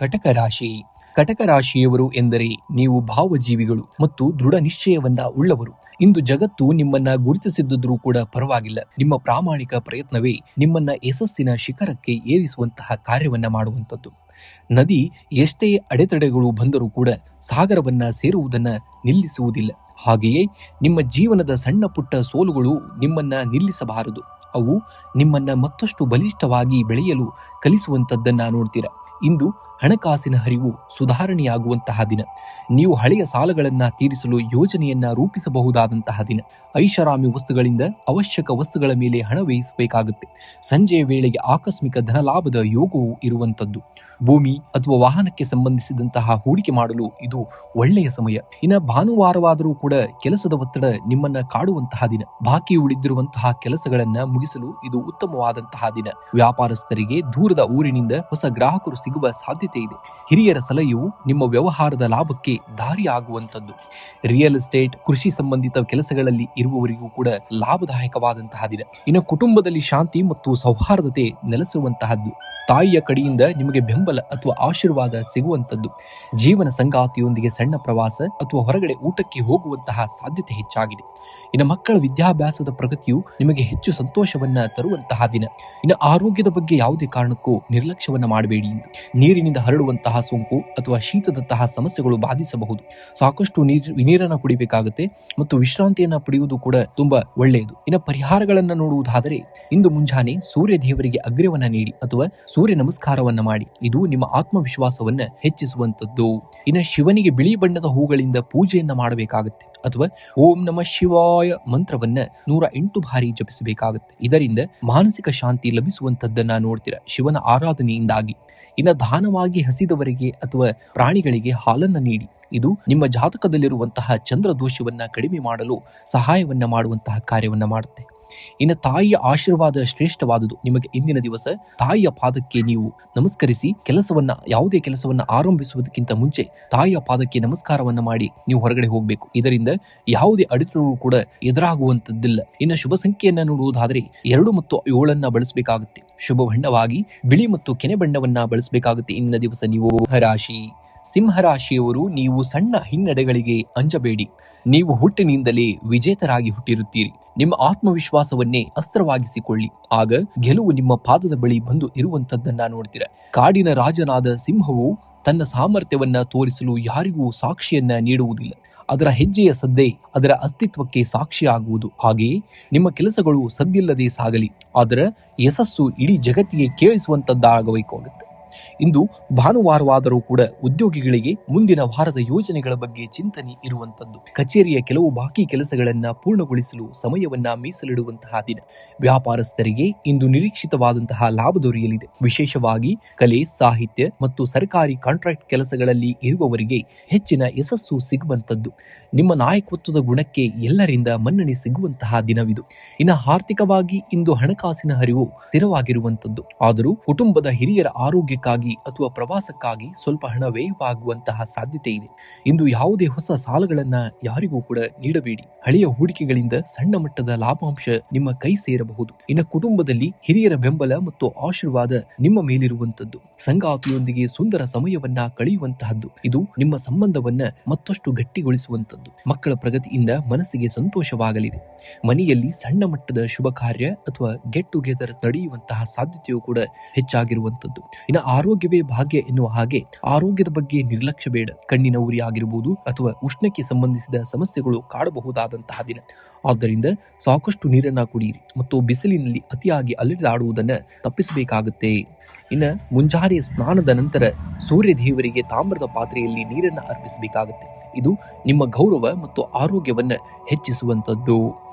ಕಟಕ ರಾಶಿ. ಕಟಕ ರಾಶಿಯವರು ಎಂದರೆ ನೀವು ಭಾವಜೀವಿಗಳು ಮತ್ತು ದೃಢ ನಿಶ್ಚಯವನ್ನ ಉಳ್ಳವರು. ಇಂದು ಜಗತ್ತು ನಿಮ್ಮನ್ನ ಗುರುತಿಸಿದ್ದರೂ ಕೂಡ ಪರವಾಗಿಲ್ಲ. ನಿಮ್ಮ ಪ್ರಾಮಾಣಿಕ ಪ್ರಯತ್ನವೇ ನಿಮ್ಮನ್ನ ಯಶಸ್ಸಿನ ಶಿಖರಕ್ಕೆ ಏರಿಸುವಂತಹ ಕಾರ್ಯವನ್ನ ಮಾಡುವಂಥದ್ದು. ನದಿ ಎಷ್ಟೇ ಅಡೆತಡೆಗಳು ಬಂದರೂ ಕೂಡ ಸಾಗರವನ್ನ ಸೇರುವುದನ್ನ ನಿಲ್ಲಿಸುವುದಿಲ್ಲ. ಹಾಗೆಯೇ ನಿಮ್ಮ ಜೀವನದ ಸಣ್ಣ ಪುಟ್ಟ ಸೋಲುಗಳು ನಿಮ್ಮನ್ನ ನಿಲ್ಲಿಸಬಾರದು. ಅವು ನಿಮ್ಮನ್ನ ಮತ್ತಷ್ಟು ಬಲಿಷ್ಠವಾಗಿ ಬೆಳೆಯಲು ಕಲಿಸುವಂತದ್ದನ್ನ ನೋಡ್ತೀರಾ. ಇಂದು ಹಣಕಾಸಿನ ಹರಿವು ಸುಧಾರಣೆಯಾಗುವಂತಹ ದಿನ. ನೀವು ಹಳೆಯ ಸಾಲಗಳನ್ನ ತೀರಿಸಲು ಯೋಜನೆಯನ್ನ ರೂಪಿಸಬಹುದಾದಂತಹ ದಿನ. ಐಷಾರಾಮಿ ವಸ್ತುಗಳಿಂದ ಅವಶ್ಯಕ ವಸ್ತುಗಳ ಮೇಲೆ ಹಣ ವ್ಯಯಿಸಬೇಕಾಗುತ್ತೆ. ಸಂಜೆಯ ವೇಳೆಗೆ ಆಕಸ್ಮಿಕ ಧನಲಾಭದ ಯೋಗವು ಇರುವಂತದ್ದು. ಭೂಮಿ ಅಥವಾ ವಾಹನಕ್ಕೆ ಸಂಬಂಧಿಸಿದಂತಹ ಹೂಡಿಕೆ ಮಾಡಲು ಇದು ಒಳ್ಳೆಯ ಸಮಯ. ಇನ್ನು ಭಾನುವಾರವಾದರೂ ಕೂಡ ಕೆಲಸದ ಒತ್ತಡ ನಿಮ್ಮನ್ನ ಕಾಡುವಂತಹ ದಿನ. ಬಾಕಿ ಉಳಿದಿರುವಂತಹ ಕೆಲಸಗಳನ್ನ ಮುಗಿಸಲು ಇದು ಉತ್ತಮವಾದಂತಹ ದಿನ. ವ್ಯಾಪಾರಸ್ಥರಿಗೆ ದೂರದ ಊರಿನಿಂದ ಹೊಸ ಗ್ರಾಹಕರು ಸಿಗುವ ಸಾಧ್ಯತೆ ಇದೆ. ಹಿರಿಯರ ಸಲಹೆಯು ನಿಮ್ಮ ವ್ಯವಹಾರದ ಲಾಭಕ್ಕೆ ದಾರಿಯಾಗುವಂತದ್ದು. ರಿಯಲ್ ಎಸ್ಟೇಟ್, ಕೃಷಿ ಸಂಬಂಧಿತ ಕೆಲಸಗಳಲ್ಲಿ ಇರುವವರಿಗೂ ಕೂಡ ಲಾಭದಾಯಕವಾದಂತಹ ದಿನ. ಇನ್ನು ಕುಟುಂಬದಲ್ಲಿ ಶಾಂತಿ ಮತ್ತು ಸೌಹಾರ್ದತೆ ನೆಲೆಸುವಂತಹದ್ದು. ತಾಯಿಯ ಕಡೆಯಿಂದ ನಿಮಗೆ ಬೆಂಬಲ ಅಥವಾ ಆಶೀರ್ವಾದ ಸಿಗುವಂತದ್ದು. ಜೀವನ ಸಂಗಾತಿಯೊಂದಿಗೆ ಸಣ್ಣ ಪ್ರವಾಸ ಅಥವಾ ಹೊರಗಡೆ ಊಟಕ್ಕೆ ಹೋಗುವಂತಹ ಸಾಧ್ಯತೆ ಹೆಚ್ಚಾಗಿದೆ. ಇನ್ನು ಮಕ್ಕಳ ವಿದ್ಯಾಭ್ಯಾಸದ ಪ್ರಗತಿಯು ನಿಮಗೆ ಹೆಚ್ಚು ಸಂತೋಷವನ್ನ ತರುವಂತಹ ದಿನ. ಇನ್ನು ಆರೋಗ್ಯದ ಬಗ್ಗೆ ಯಾವುದೇ ಕಾರಣಕ್ಕೂ ನಿರ್ಲಕ್ಷ್ಯವನ್ನ ಮಾಡಬೇಡಿ. ನೀರಿನಿಂದ ಹರಡುವಂತಹ ಸೋಂಕು ಅಥವಾ ಶೀತದಂತಹ ಸಮಸ್ಯೆಗಳು ಬಾಧಿಸಬಹುದು. ಸಾಕಷ್ಟು ನೀರನ್ನು ಕುಡಿಬೇಕಾಗುತ್ತೆ ಮತ್ತು ವಿಶ್ರಾಂತಿಯನ್ನ ಪಡೆಯುವುದು ಕೂಡ ತುಂಬಾ ಒಳ್ಳೆಯದು. ಇನ್ನು ಪರಿಹಾರಗಳನ್ನ ನೋಡುವುದಾದರೆ ಇಂದು ಮುಂಜಾನೆ ಸೂರ್ಯ ದೇವರಿಗೆ ಅಗ್ರ್ಯವನ್ನ ನೀಡಿ ಅಥವಾ ಸೂರ್ಯ ನಮಸ್ಕಾರವನ್ನ ಮಾಡಿ. ಇದು ನಿಮ್ಮ ಆತ್ಮವಿಶ್ವಾಸವನ್ನ ಹೆಚ್ಚಿಸುವಂತದ್ದು. ಇನ್ನು ಶಿವನಿಗೆ ಬಿಳಿ ಬಣ್ಣದ ಹೂಗಳಿಂದ ಪೂಜೆಯನ್ನ ಮಾಡಬೇಕಾಗುತ್ತೆ ಅಥವಾ ಓಂ ನಮಃ ಶಿವಾಯ ಮಂತ್ರವನ್ನ 108 ಬಾರಿ ಜಪಿಸಬೇಕಾಗುತ್ತೆ. ಇದರಿಂದ ಮಾನಸಿಕ ಶಾಂತಿ ಲಭಿಸುವಂತದ್ದನ್ನ ನೋಡ್ತೀರಾ ಶಿವನ ಆರಾಧನೆಯಿಂದಾಗಿ. ಇನ್ನು ದಾನವಾಗಿ ಮಿತವಾಗಿ ಹಸಿದವರಿಗೆ ಅಥವಾ ಪ್ರಾಣಿಗಳಿಗೆ ಹಾಲನ್ನು ನೀಡಿ. ಇದು ನಿಮ್ಮ ಜಾತಕದಲ್ಲಿರುವಂತಹ ಚಂದ್ರ ದೋಷವನ್ನ ಕಡಿಮೆ ಮಾಡಲು ಸಹಾಯವನ್ನ ಮಾಡುವಂತಹ ಕಾರ್ಯವನ್ನ ಮಾಡುತ್ತೆ. ಇನ್ನು ತಾಯಿಯ ಆಶೀರ್ವಾದ ಶ್ರೇಷ್ಠವಾದುದು. ನಿಮಗೆ ಇಂದಿನ ದಿವಸ ತಾಯಿಯ ಪಾದಕ್ಕೆ ನೀವು ನಮಸ್ಕರಿಸಿ ಯಾವುದೇ ಕೆಲಸವನ್ನ ಆರಂಭಿಸುವುದಕ್ಕಿಂತ ಮುಂಚೆ ತಾಯಿಯ ಪಾದಕ್ಕೆ ನಮಸ್ಕಾರವನ್ನ ಮಾಡಿ ನೀವು ಹೊರಗಡೆ ಹೋಗಬೇಕು. ಇದರಿಂದ ಯಾವುದೇ ಅಡೆತಡೆಗಳು ಕೂಡ ಎದುರಾಗುವಂತದ್ದಿಲ್ಲ. ಇನ್ನು ಶುಭ ಸಂಖ್ಯೆಯನ್ನ ನೋಡುವುದಾದರೆ 2 ಮತ್ತು 7 ಬಳಸಬೇಕಾಗುತ್ತೆ. ಶುಭ ಬಣ್ಣವಾಗಿ ಬಿಳಿ ಮತ್ತು ಕೆನೆ ಬಣ್ಣವನ್ನ ಬಳಸಬೇಕಾಗುತ್ತೆ. ಇಂದಿನ ದಿವಸ ನೀವು ರಾಶಿ ಸಿಂಹರಾಶಿಯವರು, ನೀವು ಸಣ್ಣ ಹಿನ್ನಡೆಗಳಿಗೆ ಅಂಜಬೇಡಿ. ನೀವು ಹುಟ್ಟಿನಿಂದಲೇ ವಿಜೇತರಾಗಿ ಹುಟ್ಟಿರುತ್ತೀರಿ. ನಿಮ್ಮ ಆತ್ಮವಿಶ್ವಾಸವನ್ನೇ ಅಸ್ತ್ರವಾಗಿಸಿಕೊಳ್ಳಿ. ಆಗ ಗೆಲುವು ನಿಮ್ಮ ಪಾದದ ಬಳಿ ಬಂದು ಇರುವಂತದ್ದನ್ನ ನೋಡ್ತೀರ. ಕಾಡಿನ ರಾಜನಾದ ಸಿಂಹವು ತನ್ನ ಸಾಮರ್ಥ್ಯವನ್ನ ತೋರಿಸಲು ಯಾರಿಗೂ ಸಾಕ್ಷಿಯನ್ನ ನೀಡುವುದಿಲ್ಲ. ಅದರ ಹೆಜ್ಜೆಯ ಸದ್ದೇ ಅದರ ಅಸ್ತಿತ್ವಕ್ಕೆ ಸಾಕ್ಷಿಯಾಗುವುದು. ಹಾಗೆಯೇ ನಿಮ್ಮ ಕೆಲಸಗಳು ಸದ್ದಿಲ್ಲದೆ ಸಾಗಲಿ, ಅದರ ಯಶಸ್ಸು ಇಡೀ ಜಗತ್ತಿಗೆ ಕೇಳಿಸುವಂತದ್ದಾಗಬೇಕಾಗುತ್ತೆ. ಇಂದು ಭಾನುವಾರವಾದರೂ ಕೂಡ ಉದ್ಯೋಗಿಗಳಿಗೆ ಮುಂದಿನ ವಾರದ ಯೋಜನೆಗಳ ಬಗ್ಗೆ ಚಿಂತನೆ ಇರುವಂತದ್ದು. ಕಚೇರಿಯ ಕೆಲವು ಬಾಕಿ ಕೆಲಸಗಳನ್ನ ಪೂರ್ಣಗೊಳಿಸಲು ಸಮಯವನ್ನ ಮೀಸಲಿಡುವಂತಹ ದಿನ. ವ್ಯಾಪಾರಸ್ಥರಿಗೆ ಇಂದು ನಿರೀಕ್ಷಿತವಾದಂತಹ ಲಾಭ ದೊರೆಯಲಿದೆ. ವಿಶೇಷವಾಗಿ ಕಲೆ, ಸಾಹಿತ್ಯ ಮತ್ತು ಸರ್ಕಾರಿ ಕಾಂಟ್ರಾಕ್ಟ್ ಕೆಲಸಗಳಲ್ಲಿ ಇರುವವರಿಗೆ ಹೆಚ್ಚಿನ ಯಶಸ್ಸು ಸಿಗುವಂತದ್ದು. ನಿಮ್ಮ ನಾಯಕತ್ವದ ಗುಣಕ್ಕೆ ಎಲ್ಲರಿಂದ ಮನ್ನಣೆ ಸಿಗುವಂತಹ ದಿನವಿದು. ಇನ್ನು ಆರ್ಥಿಕವಾಗಿ ಇಂದು ಹಣಕಾಸಿನ ಹರಿವು ಸ್ಥಿರವಾಗಿರುವಂತದ್ದು. ಆದರೂ ಕುಟುಂಬದ ಹಿರಿಯರ ಆರೋಗ್ಯಕ್ಕಾಗಿ ಅಥವಾ ಪ್ರವಾಸಕ್ಕಾಗಿ ಸ್ವಲ್ಪ ಹಣ ವ್ಯಯವಾಗುವಂತಹ ಸಾಧ್ಯತೆ ಇದೆ. ಇಂದು ಯಾವುದೇ ಹೊಸ ಸಾಲಗಳನ್ನ ಯಾರಿಗೂ ಕೂಡ ನೀಡಬೇಡಿ. ಹಳೆಯ ಹೂಡಿಕೆಗಳಿಂದ ಸಣ್ಣ ಮಟ್ಟದ ಲಾಭಾಂಶ ನಿಮ್ಮ ಕೈ ಸೇರಬಹುದು. ಇನ್ನು ಕುಟುಂಬದಲ್ಲಿ ಹಿರಿಯರ ಬೆಂಬಲ ಮತ್ತು ಆಶೀರ್ವಾದ ನಿಮ್ಮ ಮೇಲಿರುವಂತದ್ದು. ಸಂಗಾತಿಯೊಂದಿಗೆ ಸುಂದರ ಸಮಯವನ್ನ ಕಳೆಯುವಂತಹದ್ದು. ಇದು ನಿಮ್ಮ ಸಂಬಂಧವನ್ನ ಮತ್ತಷ್ಟು ಗಟ್ಟಿಗೊಳಿಸುವಂತದ್ದು. ಮಕ್ಕಳ ಪ್ರಗತಿಯಿಂದ ಮನಸ್ಸಿಗೆ ಸಂತೋಷವಾಗಲಿದೆ. ಮನೆಯಲ್ಲಿ ಸಣ್ಣ ಮಟ್ಟದ ಶುಭ ಕಾರ್ಯ ಅಥವಾ ಗೆಟ್ ಟುಗೆದರ್ ನಡೆಯುವಂತಹ ಸಾಧ್ಯತೆಯೂ ಕೂಡ ಹೆಚ್ಚಾಗಿರುವಂತದ್ದು. ಇನ್ನು ಆರೋಗ್ಯವೇ ಭಾಗ್ಯ ಎನ್ನುವ ಹಾಗೆ ಆರೋಗ್ಯದ ಬಗ್ಗೆ ನಿರ್ಲಕ್ಷ್ಯ ಬೇಡ. ಕಣ್ಣಿನ ಉರಿ ಆಗಿರಬಹುದು ಅಥವಾ ಉಷ್ಣಕ್ಕೆ ಸಂಬಂಧಿಸಿದ ಸಮಸ್ಯೆಗಳು ಕಾಡಬಹುದಾದಂತಹ ದಿನ. ಆದ್ದರಿಂದ ಸಾಕಷ್ಟು ನೀರನ್ನ ಕುಡಿಯಿರಿ ಮತ್ತು ಬಿಸಿಲಿನಲ್ಲಿ ಅತಿಯಾಗಿ ಅಲೆದಾಡುವುದನ್ನ ತಪ್ಪಿಸಬೇಕಾಗುತ್ತೆ. ಇನ್ನು ಮುಂಜಾನೆ ಸ್ನಾನದ ನಂತರ ಸೂರ್ಯ ದೇವರಿಗೆ ತಾಮ್ರದ ಪಾತ್ರೆಯಲ್ಲಿ ನೀರನ್ನ ಅರ್ಪಿಸಬೇಕಾಗುತ್ತೆ. ಇದು ನಿಮ್ಮ ಗೌರವ ಮತ್ತು ಆರೋಗ್ಯವನ್ನ ಹೆಚ್ಚಿಸುವಂತದ್ದು.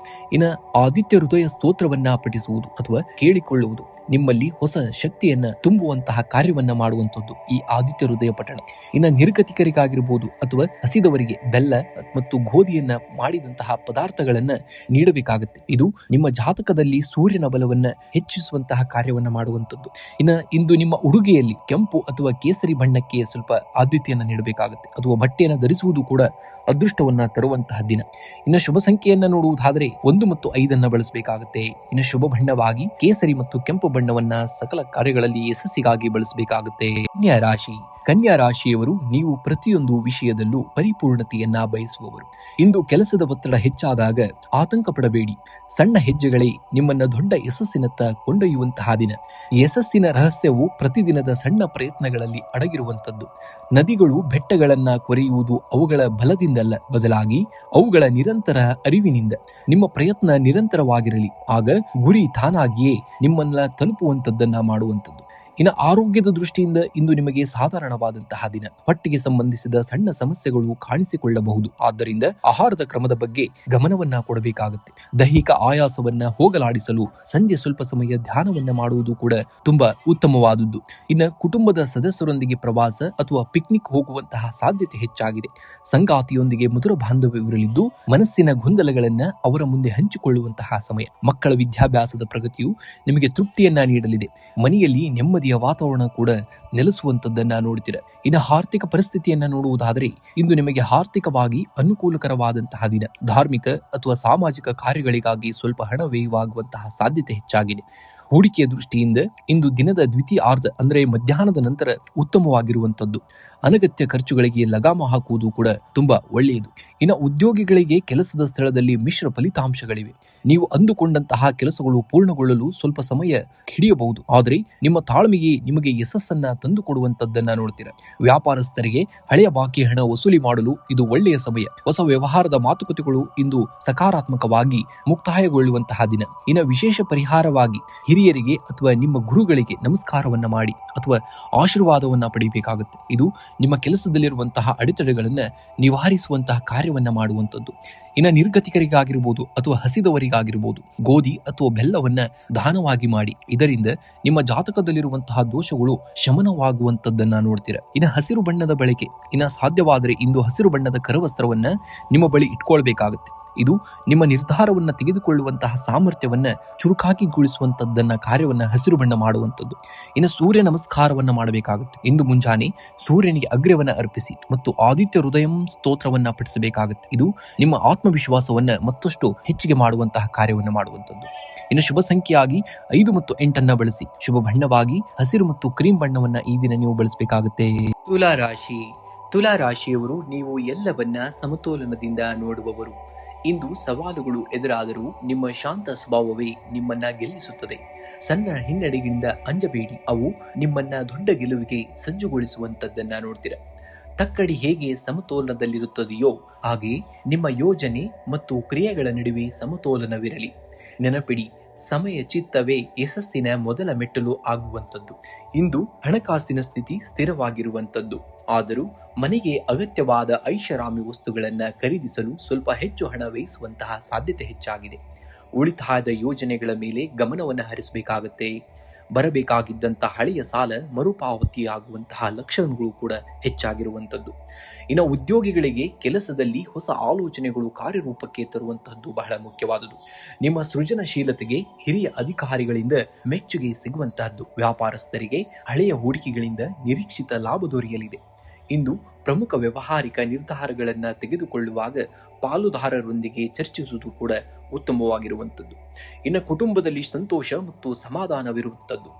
ಇನ್ನು ಆದಿತ್ಯ ಹೃದಯ ಸ್ತೋತ್ರವನ್ನ ಪಠಿಸುವುದು ಅಥವಾ ಕೇಳಿಕೊಳ್ಳುವುದು ನಿಮ್ಮಲ್ಲಿ ಹೊಸ ಶಕ್ತಿಯನ್ನ ತುಂಬುವಂತಹ ಕಾರ್ಯವನ್ನ ಮಾಡುವಂಥದ್ದು ಈ ಆದಿತ್ಯ ಹೃದಯ ಪಠಣ. ಇನ್ನು ನಿರ್ಗತಿಕರಿಗಾಗಿರ್ಬೋದು ಅಥವಾ ಹಸಿದವರಿಗೆ ಬೆಲ್ಲ ಮತ್ತು ಗೋಧಿಯನ್ನ ಮಾಡಿದಂತಹ ಪದಾರ್ಥಗಳನ್ನ ನೀಡಬೇಕಾಗುತ್ತೆ. ಇದು ನಿಮ್ಮ ಜಾತಕದಲ್ಲಿ ಸೂರ್ಯನ ಬಲವನ್ನ ಹೆಚ್ಚಿಸುವಂತಹ ಕಾರ್ಯವನ್ನ ಮಾಡುವಂಥದ್ದು. ಇಂದು ನಿಮ್ಮ ಉಡುಗೆಯಲ್ಲಿ ಕೆಂಪು ಅಥವಾ ಕೇಸರಿ ಬಣ್ಣಕ್ಕೆ ಸ್ವಲ್ಪ ಆದ್ಯತೆಯನ್ನ ನೀಡಬೇಕಾಗುತ್ತೆ. ಅಥವಾ ಬಟ್ಟೆಯನ್ನು ಧರಿಸುವುದು ಕೂಡ ಅದೃಷ್ಟವನ್ನ ತರುವಂತಹ ದಿನ. ಇನ್ನು ಶುಭ ಸಂಖ್ಯೆಯನ್ನ ನೋಡುವುದಾದರೆ 1 ಮತ್ತು 5 ಬಳಸಬೇಕಾಗುತ್ತೆ. ಇನ್ನು ಶುಭ ಬಣ್ಣವಾಗಿ ಕೇಸರಿ ಮತ್ತು ಕೆಂಪು ಬಣ್ಣವನ್ನ ಸಕಲ ಕಾರ್ಯಗಳಲ್ಲಿ ಯಶಸ್ಸಿಗಾಗಿ ಬಳಸಬೇಕಾಗುತ್ತೆ. ಕನ್ಯಾ ರಾಶಿಯವರು, ನೀವು ಪ್ರತಿಯೊಂದು ವಿಷಯದಲ್ಲೂ ಪರಿಪೂರ್ಣತೆಯನ್ನ ಬಯಸುವವರು. ಇಂದು ಕೆಲಸದ ಒತ್ತಡ ಹೆಚ್ಚಾದಾಗ ಆತಂಕ ಪಡಬೇಡಿ. ಸಣ್ಣ ಹೆಜ್ಜೆಗಳೇ ನಿಮ್ಮನ್ನ ದೊಡ್ಡ ಯಶಸ್ಸಿನತ್ತ ಕೊಂಡೊಯ್ಯುವಂತಹ ದಿನ. ಯಶಸ್ಸಿನ ರಹಸ್ಯವು ಪ್ರತಿದಿನದ ಸಣ್ಣ ಪ್ರಯತ್ನಗಳಲ್ಲಿ ಅಡಗಿರುವಂತದ್ದು. ನದಿಗಳು ಬೆಟ್ಟಗಳನ್ನ ಕೊರೆಯುವುದು ಅವುಗಳ ಬಲದಿಂದಲ್ಲ, ಬದಲಾಗಿ ಅವುಗಳ ನಿರಂತರ ಅರಿವಿನಿಂದ. ನಿಮ್ಮ ಪ್ರಯತ್ನ ನಿರಂತರವಾಗಿರಲಿ, ಆಗ ಗುರಿ ತಾನಾಗಿಯೇ ನಿಮ್ಮನ್ನ ತಲುಪುವಂತದ್ದನ್ನ ಮಾಡುವಂಥದ್ದು. ಇನ್ನು ಆರೋಗ್ಯದ ದೃಷ್ಟಿಯಿಂದ ಇಂದು ನಿಮಗೆ ಸಾಧಾರಣವಾದಂತಹ ದಿನ. ಹೊಟ್ಟೆಗೆ ಸಂಬಂಧಿಸಿದ ಸಣ್ಣ ಸಮಸ್ಯೆಗಳು ಕಾಣಿಸಿಕೊಳ್ಳಬಹುದು. ಆದ್ದರಿಂದ ಆಹಾರದ ಕ್ರಮದ ಬಗ್ಗೆ ಗಮನವನ್ನ ಕೊಡಬೇಕಾಗುತ್ತೆ. ದೈಹಿಕ ಆಯಾಸವನ್ನ ಹೋಗಲಾಡಿಸಲು ಸಂಜೆ ಸ್ವಲ್ಪ ಸಮಯ ಧ್ಯಾನವನ್ನ ಮಾಡುವುದು ಕೂಡ ತುಂಬಾ ಉತ್ತಮವಾದದ್ದು. ಇನ್ನು ಕುಟುಂಬದ ಸದಸ್ಯರೊಂದಿಗೆ ಪ್ರವಾಸ ಅಥವಾ ಪಿಕ್ನಿಕ್ ಹೋಗುವಂತಹ ಸಾಧ್ಯತೆ ಹೆಚ್ಚಾಗಿದೆ. ಸಂಗಾತಿಯೊಂದಿಗೆ ಮಧುರ ಬಾಂಧವ್ಯವಿರಲಿದ್ದು ಮನಸ್ಸಿನ ಗೊಂದಲಗಳನ್ನ ಅವರ ಮುಂದೆ ಹಂಚಿಕೊಳ್ಳುವಂತಹ ಸಮಯ. ಮಕ್ಕಳ ವಿದ್ಯಾಭ್ಯಾಸದ ಪ್ರಗತಿಯು ನಿಮಗೆ ತೃಪ್ತಿಯನ್ನ ನೀಡಲಿದೆ. ಮನೆಯಲ್ಲಿ ನೆಮ್ಮದಿಯ ವಾತಾವರಣ ಕೂಡ ನೆಲೆಸುವಂತದ್ದನ್ನ ನೋಡ್ತೀರ. ಇನ್ನು ಆರ್ಥಿಕ ಪರಿಸ್ಥಿತಿಯನ್ನ ನೋಡುವುದಾದರೆ ಇಂದು ನಿಮಗೆ ಆರ್ಥಿಕವಾಗಿ ಅನುಕೂಲಕರವಾದಂತಹ ದಿನ. ಧಾರ್ಮಿಕ ಅಥವಾ ಸಾಮಾಜಿಕ ಕಾರ್ಯಗಳಿಗಾಗಿ ಸ್ವಲ್ಪ ಹಣ ವ್ಯಯವಾಗುವಂತಹ ಸಾಧ್ಯತೆ ಹೆಚ್ಚಾಗಿದೆ. ಹೂಡಿಕೆಯ ದೃಷ್ಟಿಯಿಂದ ಇಂದು ದಿನದ ದ್ವಿತೀಯಾರ್ಧ ಅಂದರೆ ಮಧ್ಯಾಹ್ನದ ನಂತರ ಉತ್ತಮವಾಗಿರುವಂತದ್ದು. ಅನಗತ್ಯ ಖರ್ಚುಗಳಿಗೆ ಲಗಾಮ ಹಾಕುವುದು ಕೂಡ ತುಂಬಾ ಒಳ್ಳೆಯದು. ಇನ್ನು ಉದ್ಯೋಗಿಗಳಿಗೆ ಕೆಲಸದ ಸ್ಥಳದಲ್ಲಿ ಮಿಶ್ರ ಫಲಿತಾಂಶಗಳಿವೆ. ನೀವು ಅಂದುಕೊಂಡಂತಹ ಕೆಲಸಗಳು ಪೂರ್ಣಗೊಳ್ಳಲು ಸ್ವಲ್ಪ ಸಮಯ ಹಿಡಿಯಬಹುದು, ಆದರೆ ನಿಮ್ಮ ತಾಳ್ಮೆಗೆ ನಿಮಗೆ ಯಶಸ್ಸನ್ನ ತಂದುಕೊಡುವಂತದ್ದನ್ನ ನೋಡ್ತೀರ. ವ್ಯಾಪಾರಸ್ಥರಿಗೆ ಹಳೆಯ ಬಾಕಿ ಹಣ ವಸೂಲಿ ಮಾಡಲು ಇದು ಒಳ್ಳೆಯ ಸಮಯ. ಹೊಸ ವ್ಯವಹಾರದ ಮಾತುಕತೆಗಳು ಇಂದು ಸಕಾರಾತ್ಮಕವಾಗಿ ಮುಕ್ತಾಯಗೊಳ್ಳುವಂತಹ ದಿನ. ಇನ್ನು ವಿಶೇಷ ಪರಿಹಾರವಾಗಿ ಹಿರಿಯರಿಗೆ ಅಥವಾ ನಿಮ್ಮ ಗುರುಗಳಿಗೆ ನಮಸ್ಕಾರವನ್ನ ಮಾಡಿ ಅಥವಾ ಆಶೀರ್ವಾದವನ್ನ ಪಡೆಯಬೇಕಾಗುತ್ತೆ. ಇದು ನಿಮ್ಮ ಕೆಲಸದಲ್ಲಿರುವಂತಹ ಅಡೆತಡೆಗಳನ್ನ ನಿವಾರಿಸುವಂತಹ ಕಾರ್ಯ ಕಾರ್ಯವನ್ನ ಮಾಡುವಂಥದ್ದು. ಇನ್ನು ನಿರ್ಗತಿಕರಿಗಾಗಿರ್ಬೋದು ಅಥವಾ ಹಸಿದವರಿಗಾಗಿರ್ಬೋದು ಗೋಧಿ ಅಥವಾ ಬೆಲ್ಲವನ್ನ ದಾನವಾಗಿ ಮಾಡಿ. ಇದರಿಂದ ನಿಮ್ಮ ಜಾತಕದಲ್ಲಿರುವಂತಹ ದೋಷಗಳು ಶಮನವಾಗುವಂತದ್ದನ್ನ ನೋಡ್ತೀರ. ಇನ್ನು ಹಸಿರು ಬಣ್ಣದ ಬಳಕೆ, ಇನ್ನು ಸಾಧ್ಯವಾದರೆ ಇಂದು ಹಸಿರು ಬಣ್ಣದ ಕರವಸ್ತ್ರವನ್ನ ನಿಮ್ಮ ಬಳಿ ಇಟ್ಕೊಳ್ಬೇಕಾಗುತ್ತೆ. ಇದು ನಿಮ್ಮ ನಿರ್ಧಾರವನ್ನ ತೆಗೆದುಕೊಳ್ಳುವಂತಹ ಸಾಮರ್ಥ್ಯವನ್ನ ಚುರುಕಾಗಿಗೊಳಿಸುವಂತದ್ದನ್ನ ಕಾರ್ಯವನ್ನ ಹಸಿರು ಬಣ್ಣ ಮಾಡುವಂಥದ್ದು. ಇನ್ನು ಸೂರ್ಯ ನಮಸ್ಕಾರವನ್ನ ಮಾಡಬೇಕಾಗುತ್ತೆ. ಇಂದು ಮುಂಜಾನೆ ಸೂರ್ಯನಿಗೆ ಅಗ್ರ್ಯವನ್ನ ಅರ್ಪಿಸಿ ಮತ್ತು ಆದಿತ್ಯ ಹೃದಯಂ ಸ್ತೋತ್ರವನ್ನ ಪಠಿಸಬೇಕಾಗುತ್ತೆ. ಇದು ನಿಮ್ಮ ಆತ್ಮವಿಶ್ವಾಸವನ್ನ ಮತ್ತಷ್ಟು ಹೆಚ್ಚಿಗೆ ಮಾಡುವಂತಹ ಕಾರ್ಯವನ್ನ ಮಾಡುವಂಥದ್ದು. ಇನ್ನು ಶುಭ ಸಂಖ್ಯೆಯಾಗಿ 5 ಮತ್ತು 8 ಬಳಸಿ. ಶುಭ ಬಣ್ಣವಾಗಿ ಹಸಿರು ಮತ್ತು ಕ್ರೀಮ್ ಬಣ್ಣವನ್ನ ಈ ದಿನ ನೀವು ಬಳಸಬೇಕಾಗುತ್ತೆ. ತುಲಾ ರಾಶಿ. ತುಲಾ ರಾಶಿಯವರು ನೀವು ಎಲ್ಲವನ್ನ ಸಮತೋಲನದಿಂದ ನೋಡುವವರು. ಇಂದು ಸವಾಲುಗಳು ಎದುರಾದರೂ ನಿಮ್ಮ ಶಾಂತ ಸ್ವಭಾವವೇ ನಿಮ್ಮನ್ನ ಗೆಲ್ಲಿಸುತ್ತದೆ. ಸಣ್ಣ ಹಿನ್ನಡೆಗಳಿಂದ ಅಂಜಬೇಡಿ, ಅವು ನಿಮ್ಮನ್ನ ದೊಡ್ಡ ಗೆಲುವಿಗೆ ಸಜ್ಜುಗೊಳಿಸುವಂತದ್ದನ್ನ ನೋಡ್ತೀರ. ತಕ್ಕಡಿ ಹೇಗೆ ಸಮತೋಲನದಲ್ಲಿರುತ್ತದೆಯೋ ಹಾಗೆ ನಿಮ್ಮ ಯೋಜನೆ ಮತ್ತು ಕ್ರಿಯೆಗಳ ನಡುವೆ ಸಮತೋಲನವಿರಲಿ. ನೆನಪಿಡಿ, ಸಮಯ ಚಿತ್ತವೇ ಯಶಸ್ಸಿನ ಮೊದಲ ಮೆಟ್ಟಲು ಆಗುವಂಥದ್ದು. ಇಂದು ಹಣಕಾಸಿನ ಸ್ಥಿತಿ ಸ್ಥಿರವಾಗಿರುವಂಥದ್ದು. ಆದರೂ ಮನೆಗೆ ಅಗತ್ಯವಾದ ಐಷಾರಾಮಿ ವಸ್ತುಗಳನ್ನು ಖರೀದಿಸಲು ಸ್ವಲ್ಪ ಹೆಚ್ಚು ಹಣ ವ್ಯಯಿಸುವಂತಹ ಸಾಧ್ಯತೆ ಹೆಚ್ಚಾಗಿದೆ. ಉಳಿತಾಯದ ಯೋಜನೆಗಳ ಮೇಲೆ ಗಮನವನ್ನು ಹರಿಸಬೇಕಾಗತ್ತೆ. ಬರಬೇಕಾಗಿದ್ದಂತಹ ಹಳೆಯ ಸಾಲ ಮರುಪಾವತಿಯಾಗುವಂತಹ ಲಕ್ಷಣಗಳು ಕೂಡ ಹೆಚ್ಚಾಗಿರುವಂಥದ್ದು. ಇನ್ನು ಉದ್ಯೋಗಿಗಳಿಗೆ ಕೆಲಸದಲ್ಲಿ ಹೊಸ ಆಲೋಚನೆಗಳು ಕಾರ್ಯರೂಪಕ್ಕೆ ತರುವಂತಹದ್ದು ಬಹಳ ಮುಖ್ಯವಾದುದು. ನಿಮ್ಮ ಸೃಜನಶೀಲತೆಗೆ ಹಿರಿಯ ಅಧಿಕಾರಿಗಳಿಂದ ಮೆಚ್ಚುಗೆ ಸಿಗುವಂತಹದ್ದು. ವ್ಯಾಪಾರಸ್ಥರಿಗೆ ಹಳೆಯ ಹೂಡಿಕೆಗಳಿಂದ ನಿರೀಕ್ಷಿತ ಲಾಭ ದೊರೆಯಲಿದೆ. ಇಂದು ಪ್ರಮುಖ ವ್ಯಾವಹಾರಿಕ ನಿರ್ಧಾರಗಳನ್ನು ತೆಗೆದುಕೊಳ್ಳುವಾಗ ಪಾಲುದಾರರೊಂದಿಗೆ ಚರ್ಚಿಸುವುದು ಕೂಡ ಉತ್ತಮವಾಗಿರುವಂಥದ್ದು. ಇನ್ನು ಕುಟುಂಬದಲ್ಲಿ ಸಂತೋಷ ಮತ್ತು ಸಮಾಧಾನವಿರುವಂಥದ್ದು.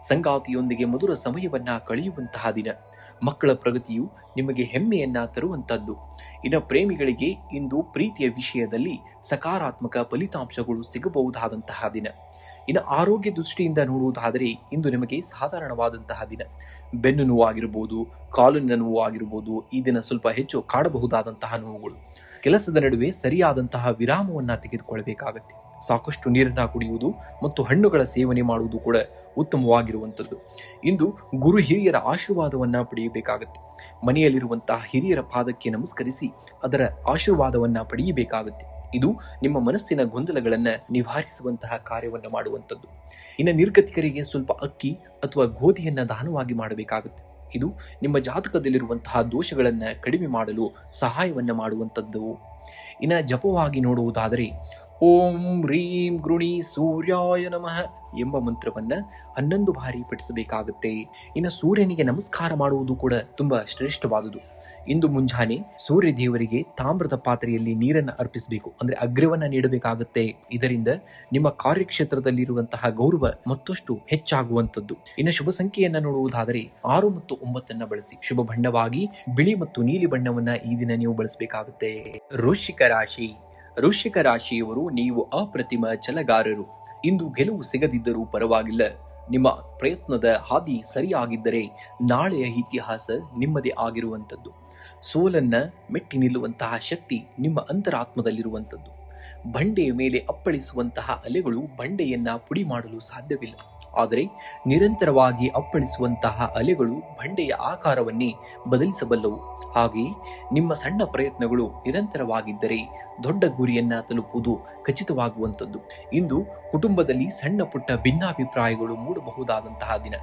ಸಂಗಾತಿಯೊಂದಿಗೆ ಮಧುರ ಸಮಯವನ್ನ ಕಳೆಯುವಂತಹ ದಿನ. ಮಕ್ಕಳ ಪ್ರಗತಿಯು ನಿಮಗೆ ಹೆಮ್ಮೆಯನ್ನ ತರುವಂತದ್ದು. ಇನ್ನು ಪ್ರೇಮಿಗಳಿಗೆ ಇಂದು ಪ್ರೀತಿಯ ವಿಷಯದಲ್ಲಿ ಸಕಾರಾತ್ಮಕ ಫಲಿತಾಂಶಗಳು ಸಿಗಬಹುದಾದಂತಹ ದಿನ. ಇನ್ನು ಆರೋಗ್ಯ ದೃಷ್ಟಿಯಿಂದ ನೋಡುವುದಾದರೆ ಇಂದು ನಿಮಗೆ ಸಾಧಾರಣವಾದಂತಹ ದಿನ. ಬೆನ್ನು ನೋವು ಆಗಿರ್ಬೋದು, ಕಾಲಿನ ನೋವು ಆಗಿರ್ಬೋದು, ಈ ದಿನ ಸ್ವಲ್ಪ ಹೆಚ್ಚು ಕಾಡಬಹುದಾದಂತಹ ನೋವುಗಳು. ಕೆಲಸದ ನಡುವೆ ಸರಿಯಾದಂತಹ ವಿರಾಮವನ್ನ ತೆಗೆದುಕೊಳ್ಳಬೇಕಾಗತ್ತೆ. ಸಾಕಷ್ಟು ನೀರನ್ನ ಕುಡಿಯುವುದು ಮತ್ತು ಹಣ್ಣುಗಳ ಸೇವನೆ ಮಾಡುವುದು ಕೂಡ ಉತ್ತಮವಾಗಿರುವಂಥದ್ದು. ಇಂದು ಗುರು ಹಿರಿಯರ ಆಶೀರ್ವಾದವನ್ನ ಪಡೆಯಬೇಕಾಗತ್ತೆ. ಮನೆಯಲ್ಲಿರುವಂತಹ ಹಿರಿಯರ ಪಾದಕ್ಕೆ ನಮಸ್ಕರಿಸಿ ಅದರ ಆಶೀರ್ವಾದವನ್ನ ಪಡೆಯಬೇಕಾಗುತ್ತೆ. ಇದು ನಿಮ್ಮ ಮನಸ್ಸಿನ ಗೊಂದಲಗಳನ್ನು ನಿವಾರಿಸುವಂತಹ ಕಾರ್ಯವನ್ನು ಮಾಡುವಂಥದ್ದು. ಇನ್ನು ನಿರ್ಗತಿಕರಿಗೆ ಸ್ವಲ್ಪ ಅಕ್ಕಿ ಅಥವಾ ಗೋಧಿಯನ್ನ ದಾನವಾಗಿ ಮಾಡಬೇಕಾಗುತ್ತೆ. ಇದು ನಿಮ್ಮ ಜಾತಕದಲ್ಲಿರುವಂತಹ ದೋಷಗಳನ್ನು ಕಡಿಮೆ ಮಾಡಲು ಸಹಾಯವನ್ನ ಮಾಡುವಂಥದ್ದು. ಇನ್ನು ಜಪವಾಗಿ ನೋಡುವುದಾದರೆ ಓಂ ರೀಂ ಗೃಣಿ ಸೂರ್ಯಾಯ ನಮಃ ಎಂಬ ಮಂತ್ರವನ್ನ 11 ಬಾರಿ ಪಠಿಸಬೇಕಾಗುತ್ತೆ. ಇನ್ನು ಸೂರ್ಯನಿಗೆ ನಮಸ್ಕಾರ ಮಾಡುವುದು ಕೂಡ ತುಂಬಾ ಶ್ರೇಷ್ಠವಾದುದು. ಇಂದು ಮುಂಜಾನೆ ಸೂರ್ಯ ದೇವರಿಗೆ ತಾಮ್ರದ ಪಾತ್ರೆಯಲ್ಲಿ ನೀರನ್ನು ಅರ್ಪಿಸಬೇಕು, ಅಂದ್ರೆ ಅಗ್ರ್ಯವನ್ನ ನೀಡಬೇಕಾಗುತ್ತೆ. ಇದರಿಂದ ನಿಮ್ಮ ಕಾರ್ಯಕ್ಷೇತ್ರದಲ್ಲಿರುವಂತಹ ಗೌರವ ಮತ್ತಷ್ಟು ಹೆಚ್ಚಾಗುವಂಥದ್ದು. ಇನ್ನು ಶುಭ ಸಂಖ್ಯೆಯನ್ನ ನೋಡುವುದಾದರೆ 6 ಮತ್ತು 9 ಬಳಸಿ. ಶುಭ ಬಣ್ಣವಾಗಿ ಬಿಳಿ ಮತ್ತು ನೀಲಿ ಬಣ್ಣವನ್ನ ಈ ದಿನ ನೀವು ಬಳಸಬೇಕಾಗುತ್ತೆ. ವೃಶ್ಚಿಕ ರಾಶಿ. ವೃಶ್ಚಿಕ ರಾಶಿಯವರು ನೀವು ಅಪ್ರತಿಮ ಛಲಗಾರರು. ಇಂದು ಗೆಲುವು ಸಿಗದಿದ್ದರೂ ಪರವಾಗಿಲ್ಲ. ನಿಮ್ಮ ಪ್ರಯತ್ನದ ಹಾದಿ ಸರಿಯಾಗಿದ್ದರೆ ನಾಳೆಯ ಇತಿಹಾಸ ನಿಮ್ಮದೇ ಆಗಿರುವಂಥದ್ದು. ಸೋಲನ್ನ ಮೆಟ್ಟಿ ನಿಲ್ಲುವಂತಹ ಶಕ್ತಿ ನಿಮ್ಮ ಅಂತರಾತ್ಮದಲ್ಲಿರುವಂಥದ್ದು. ಬಂಡೆಯ ಮೇಲೆ ಅಪ್ಪಳಿಸುವಂತಹ ಅಲೆಗಳು ಬಂಡೆಯನ್ನ ಪುಡಿ ಮಾಡಲು ಸಾಧ್ಯವಿಲ್ಲ. ಆದರೆ ನಿರಂತರವಾಗಿ ಅಪ್ಪಳಿಸುವಂತಹ ಅಲೆಗಳು ಬಂಡೆಯ ಆಕಾರವನ್ನೇ ಬದಲಿಸಬಲ್ಲವು. ಹಾಗೆಯೇ ನಿಮ್ಮ ಸಣ್ಣ ಪ್ರಯತ್ನಗಳು ನಿರಂತರವಾಗಿದ್ದರೆ ದೊಡ್ಡ ಗುರಿಯನ್ನ ತಲುಪುವುದು ಖಚಿತವಾಗುವಂಥದ್ದು. ಇಂದು ಕುಟುಂಬದಲ್ಲಿ ಸಣ್ಣ ಪುಟ್ಟ ಭಿನ್ನಾಭಿಪ್ರಾಯಗಳು ಮೂಡಬಹುದಾದಂತಹ ದಿನ.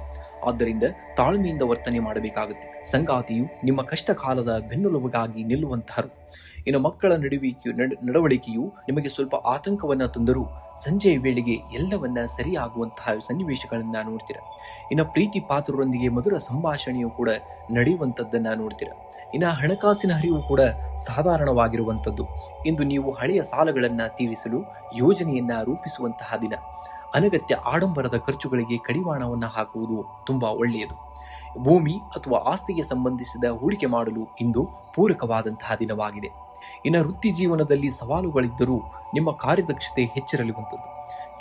ಆದ್ದರಿಂದ ತಾಳ್ಮೆಯಿಂದ ವರ್ತನೆ ಮಾಡಬೇಕಾಗುತ್ತೆ. ಸಂಗಾತಿಯು ನಿಮ್ಮ ಕಷ್ಟ ಕಾಲದ ಬೆನ್ನೆಲುಬಾಗಿ ನಿಲ್ಲುವಂತಹರು. ಇನ್ನು ಮಕ್ಕಳ ನಡವಳಿಕೆಯು ನಿಮಗೆ ಸ್ವಲ್ಪ ಆತಂಕವನ್ನ ತಂದರೂ ಸಂಜೆಯ ವೇಳೆಗೆ ಎಲ್ಲವನ್ನ ಸರಿಯಾಗುವಂತಹ ಸನ್ನಿವೇಶಗಳನ್ನ ನೋಡ್ತೀರ. ಇನ್ನು ಪ್ರೀತಿ ಪಾತ್ರರೊಂದಿಗೆ ಮಧುರ ಸಂಭಾಷಣೆಯು ಕೂಡ ನಡೆಯುವಂಥದ್ದನ್ನ ನೋಡ್ತೀರ. ಇನ್ನು ಹಣಕಾಸಿನ ಹರಿವು ಕೂಡ ಸಾಧಾರಣವಾಗಿರುವಂಥದ್ದು. ಇಂದು ನೀವು ಹಳೆಯ ಸಾಲಗಳನ್ನ ತೀರಿಸಲು ಯೋಜನೆಯನ್ನ ರೂಪಿಸುವಂತಹ ದಿನ. ಅನಗತ್ಯ ಆಡಂಬರದ ಖರ್ಚುಗಳಿಗೆ ಕಡಿವಾಣವನ್ನ ಹಾಕುವುದು ತುಂಬಾ ಒಳ್ಳೆಯದು. ಭೂಮಿ ಅಥವಾ ಆಸ್ತಿಗೆ ಸಂಬಂಧಿಸಿದ ಹೂಡಿಕೆ ಮಾಡಲು ಇಂದು ಪೂರಕವಾದಂತಹ ದಿನವಾಗಿದೆ. ಇನ್ನು ವೃತ್ತಿ ಜೀವನದಲ್ಲಿ ಸವಾಲುಗಳಿದ್ದರೂ ನಿಮ್ಮ ಕಾರ್ಯದಕ್ಷತೆ ಹೆಚ್ಚಿರಲಿರುವಂಥದ್ದು.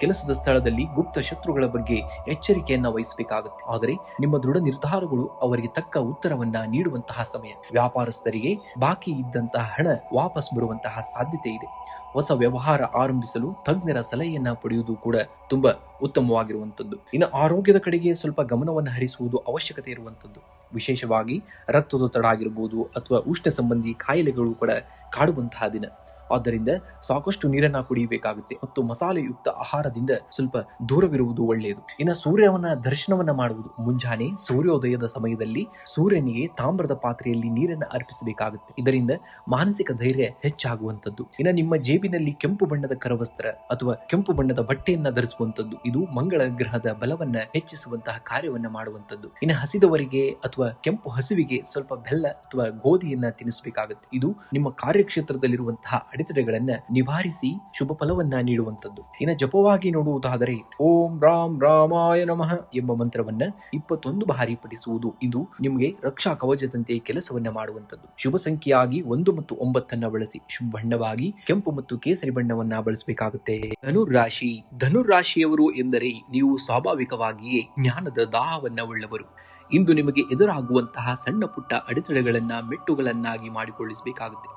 ಕೆಲಸದ ಸ್ಥಳದಲ್ಲಿ ಗುಪ್ತ ಶತ್ರುಗಳ ಬಗ್ಗೆ ಎಚ್ಚರಿಕೆಯನ್ನ ವಹಿಸಬೇಕಾಗುತ್ತೆ. ಆದರೆ ನಿಮ್ಮ ದೃಢ ನಿರ್ಧಾರಗಳು ಅವರಿಗೆ ತಕ್ಕ ಉತ್ತರವನ್ನ ನೀಡುವಂತಹ ಸಮಯ. ವ್ಯಾಪಾರಸ್ಥರಿಗೆ ಬಾಕಿ ಇದ್ದಂತಹ ಹಣ ವಾಪಸ್ ಬರುವಂತಹ ಸಾಧ್ಯತೆ ಇದೆ. ಹೊಸ ವ್ಯವಹಾರ ಆರಂಭಿಸಲು ತಜ್ಞರ ಸಲಹೆಯನ್ನ ಪಡೆಯುವುದು ಕೂಡ ತುಂಬಾ ಉತ್ತಮವಾಗಿರುವಂಥದ್ದು. ಇನ್ನು ಆರೋಗ್ಯದ ಕಡೆಗೆ ಸ್ವಲ್ಪ ಗಮನವನ್ನು ಹರಿಸುವುದು ಅವಶ್ಯಕತೆ ಇರುವಂಥದ್ದು. ವಿಶೇಷವಾಗಿ ರಕ್ತದೊತ್ತಡ ಆಗಿರ್ಬೋದು ಅಥವಾ ಉಷ್ಣ ಸಂಬಂಧಿ ಕಾಯಿಲೆಗಳು ಕೂಡ ಕಾಡುವಂತಹ ದಿನ. ಆದ್ದರಿಂದ ಸಾಕಷ್ಟು ನೀರನ್ನ ಕುಡಿಯಬೇಕಾಗುತ್ತೆ ಮತ್ತು ಮಸಾಲೆಯುಕ್ತ ಆಹಾರದಿಂದ ಸ್ವಲ್ಪ ದೂರವಿರುವುದು ಒಳ್ಳೆಯದು. ಇನ್ನು ಸೂರ್ಯವನ್ನ ದರ್ಶನವನ್ನ ಮಾಡುವುದು ಮುಂಜಾನೆ ಸೂರ್ಯೋದಯದ ಸಮಯದಲ್ಲಿ ಸೂರ್ಯನಿಗೆ ತಾಮ್ರದ ಪಾತ್ರೆಯಲ್ಲಿ ನೀರನ್ನು ಅರ್ಪಿಸಬೇಕಾಗುತ್ತೆ. ಇದರಿಂದ ಮಾನಸಿಕ ಧೈರ್ಯ ಹೆಚ್ಚಾಗುವಂತದ್ದು. ಇನ್ನು ನಿಮ್ಮ ಜೇಬಿನಲ್ಲಿ ಕೆಂಪು ಬಣ್ಣದ ಕರವಸ್ತ್ರ ಅಥವಾ ಕೆಂಪು ಬಣ್ಣದ ಬಟ್ಟೆಯನ್ನ ಧರಿಸುವಂತದ್ದು ಇದು ಮಂಗಳ ಗ್ರಹದ ಬಲವನ್ನ ಹೆಚ್ಚಿಸುವಂತಹ ಕಾರ್ಯವನ್ನ ಮಾಡುವಂತದ್ದು. ಇನ್ನು ಹಸಿದವರಿಗೆ ಅಥವಾ ಕೆಂಪು ಹಸುವಿಗೆ ಸ್ವಲ್ಪ ಬೆಲ್ಲ ಅಥವಾ ಗೋಧಿಯನ್ನ ತಿನ್ನಿಸಬೇಕಾಗುತ್ತೆ. ಇದು ನಿಮ್ಮ ಕಾರ್ಯಕ್ಷೇತ್ರದಲ್ಲಿರುವಂತಹ ಅಡೆತಡೆಗಳನ್ನ ನಿವಾರಿಸಿ ಶುಭ ಫಲವನ್ನ ನೀಡುವಂತದ್ದು. ಇನ್ನು ಜಪವಾಗಿ ನೋಡುವುದಾದರೆ ಓಂ ರಾಮ್ ರಾಮಾಯ ನಮಃ ಎಂಬ ಮಂತ್ರವನ್ನ 21 ಬಾರಿ ಪಠಿಸುವುದು ಇದು ನಿಮಗೆ ರಕ್ಷಾ ಕವಚದಂತೆ ಕೆಲಸವನ್ನ ಮಾಡುವಂತದ್ದು. ಶುಭ ಸಂಖ್ಯೆಯಾಗಿ 1 ಮತ್ತು 9 ಬಳಸಿ ಶುಭ ಬಣ್ಣವಾಗಿ ಕೆಂಪು ಮತ್ತು ಕೇಸರಿ ಬಣ್ಣವನ್ನ ಬಳಸಬೇಕಾಗುತ್ತೆ. ಧನುರಾಶಿ. ಧನುರಾಶಿಯವರು ಎಂದರೆ ನೀವು ಸ್ವಾಭಾವಿಕವಾಗಿಯೇ ಜ್ಞಾನದ ದಾಹವನ್ನ ಉಳ್ಳವರು. ಇಂದು ನಿಮಗೆ ಎದುರಾಗುವಂತಹ ಸಣ್ಣ ಪುಟ್ಟ ಅಡೆತಡೆಗಳನ್ನ ಮೆಟ್ಟುಗಳನ್ನಾಗಿ ಮಾಡಿಕೊಳ್ಳಿಸಬೇಕಾಗುತ್ತೆ.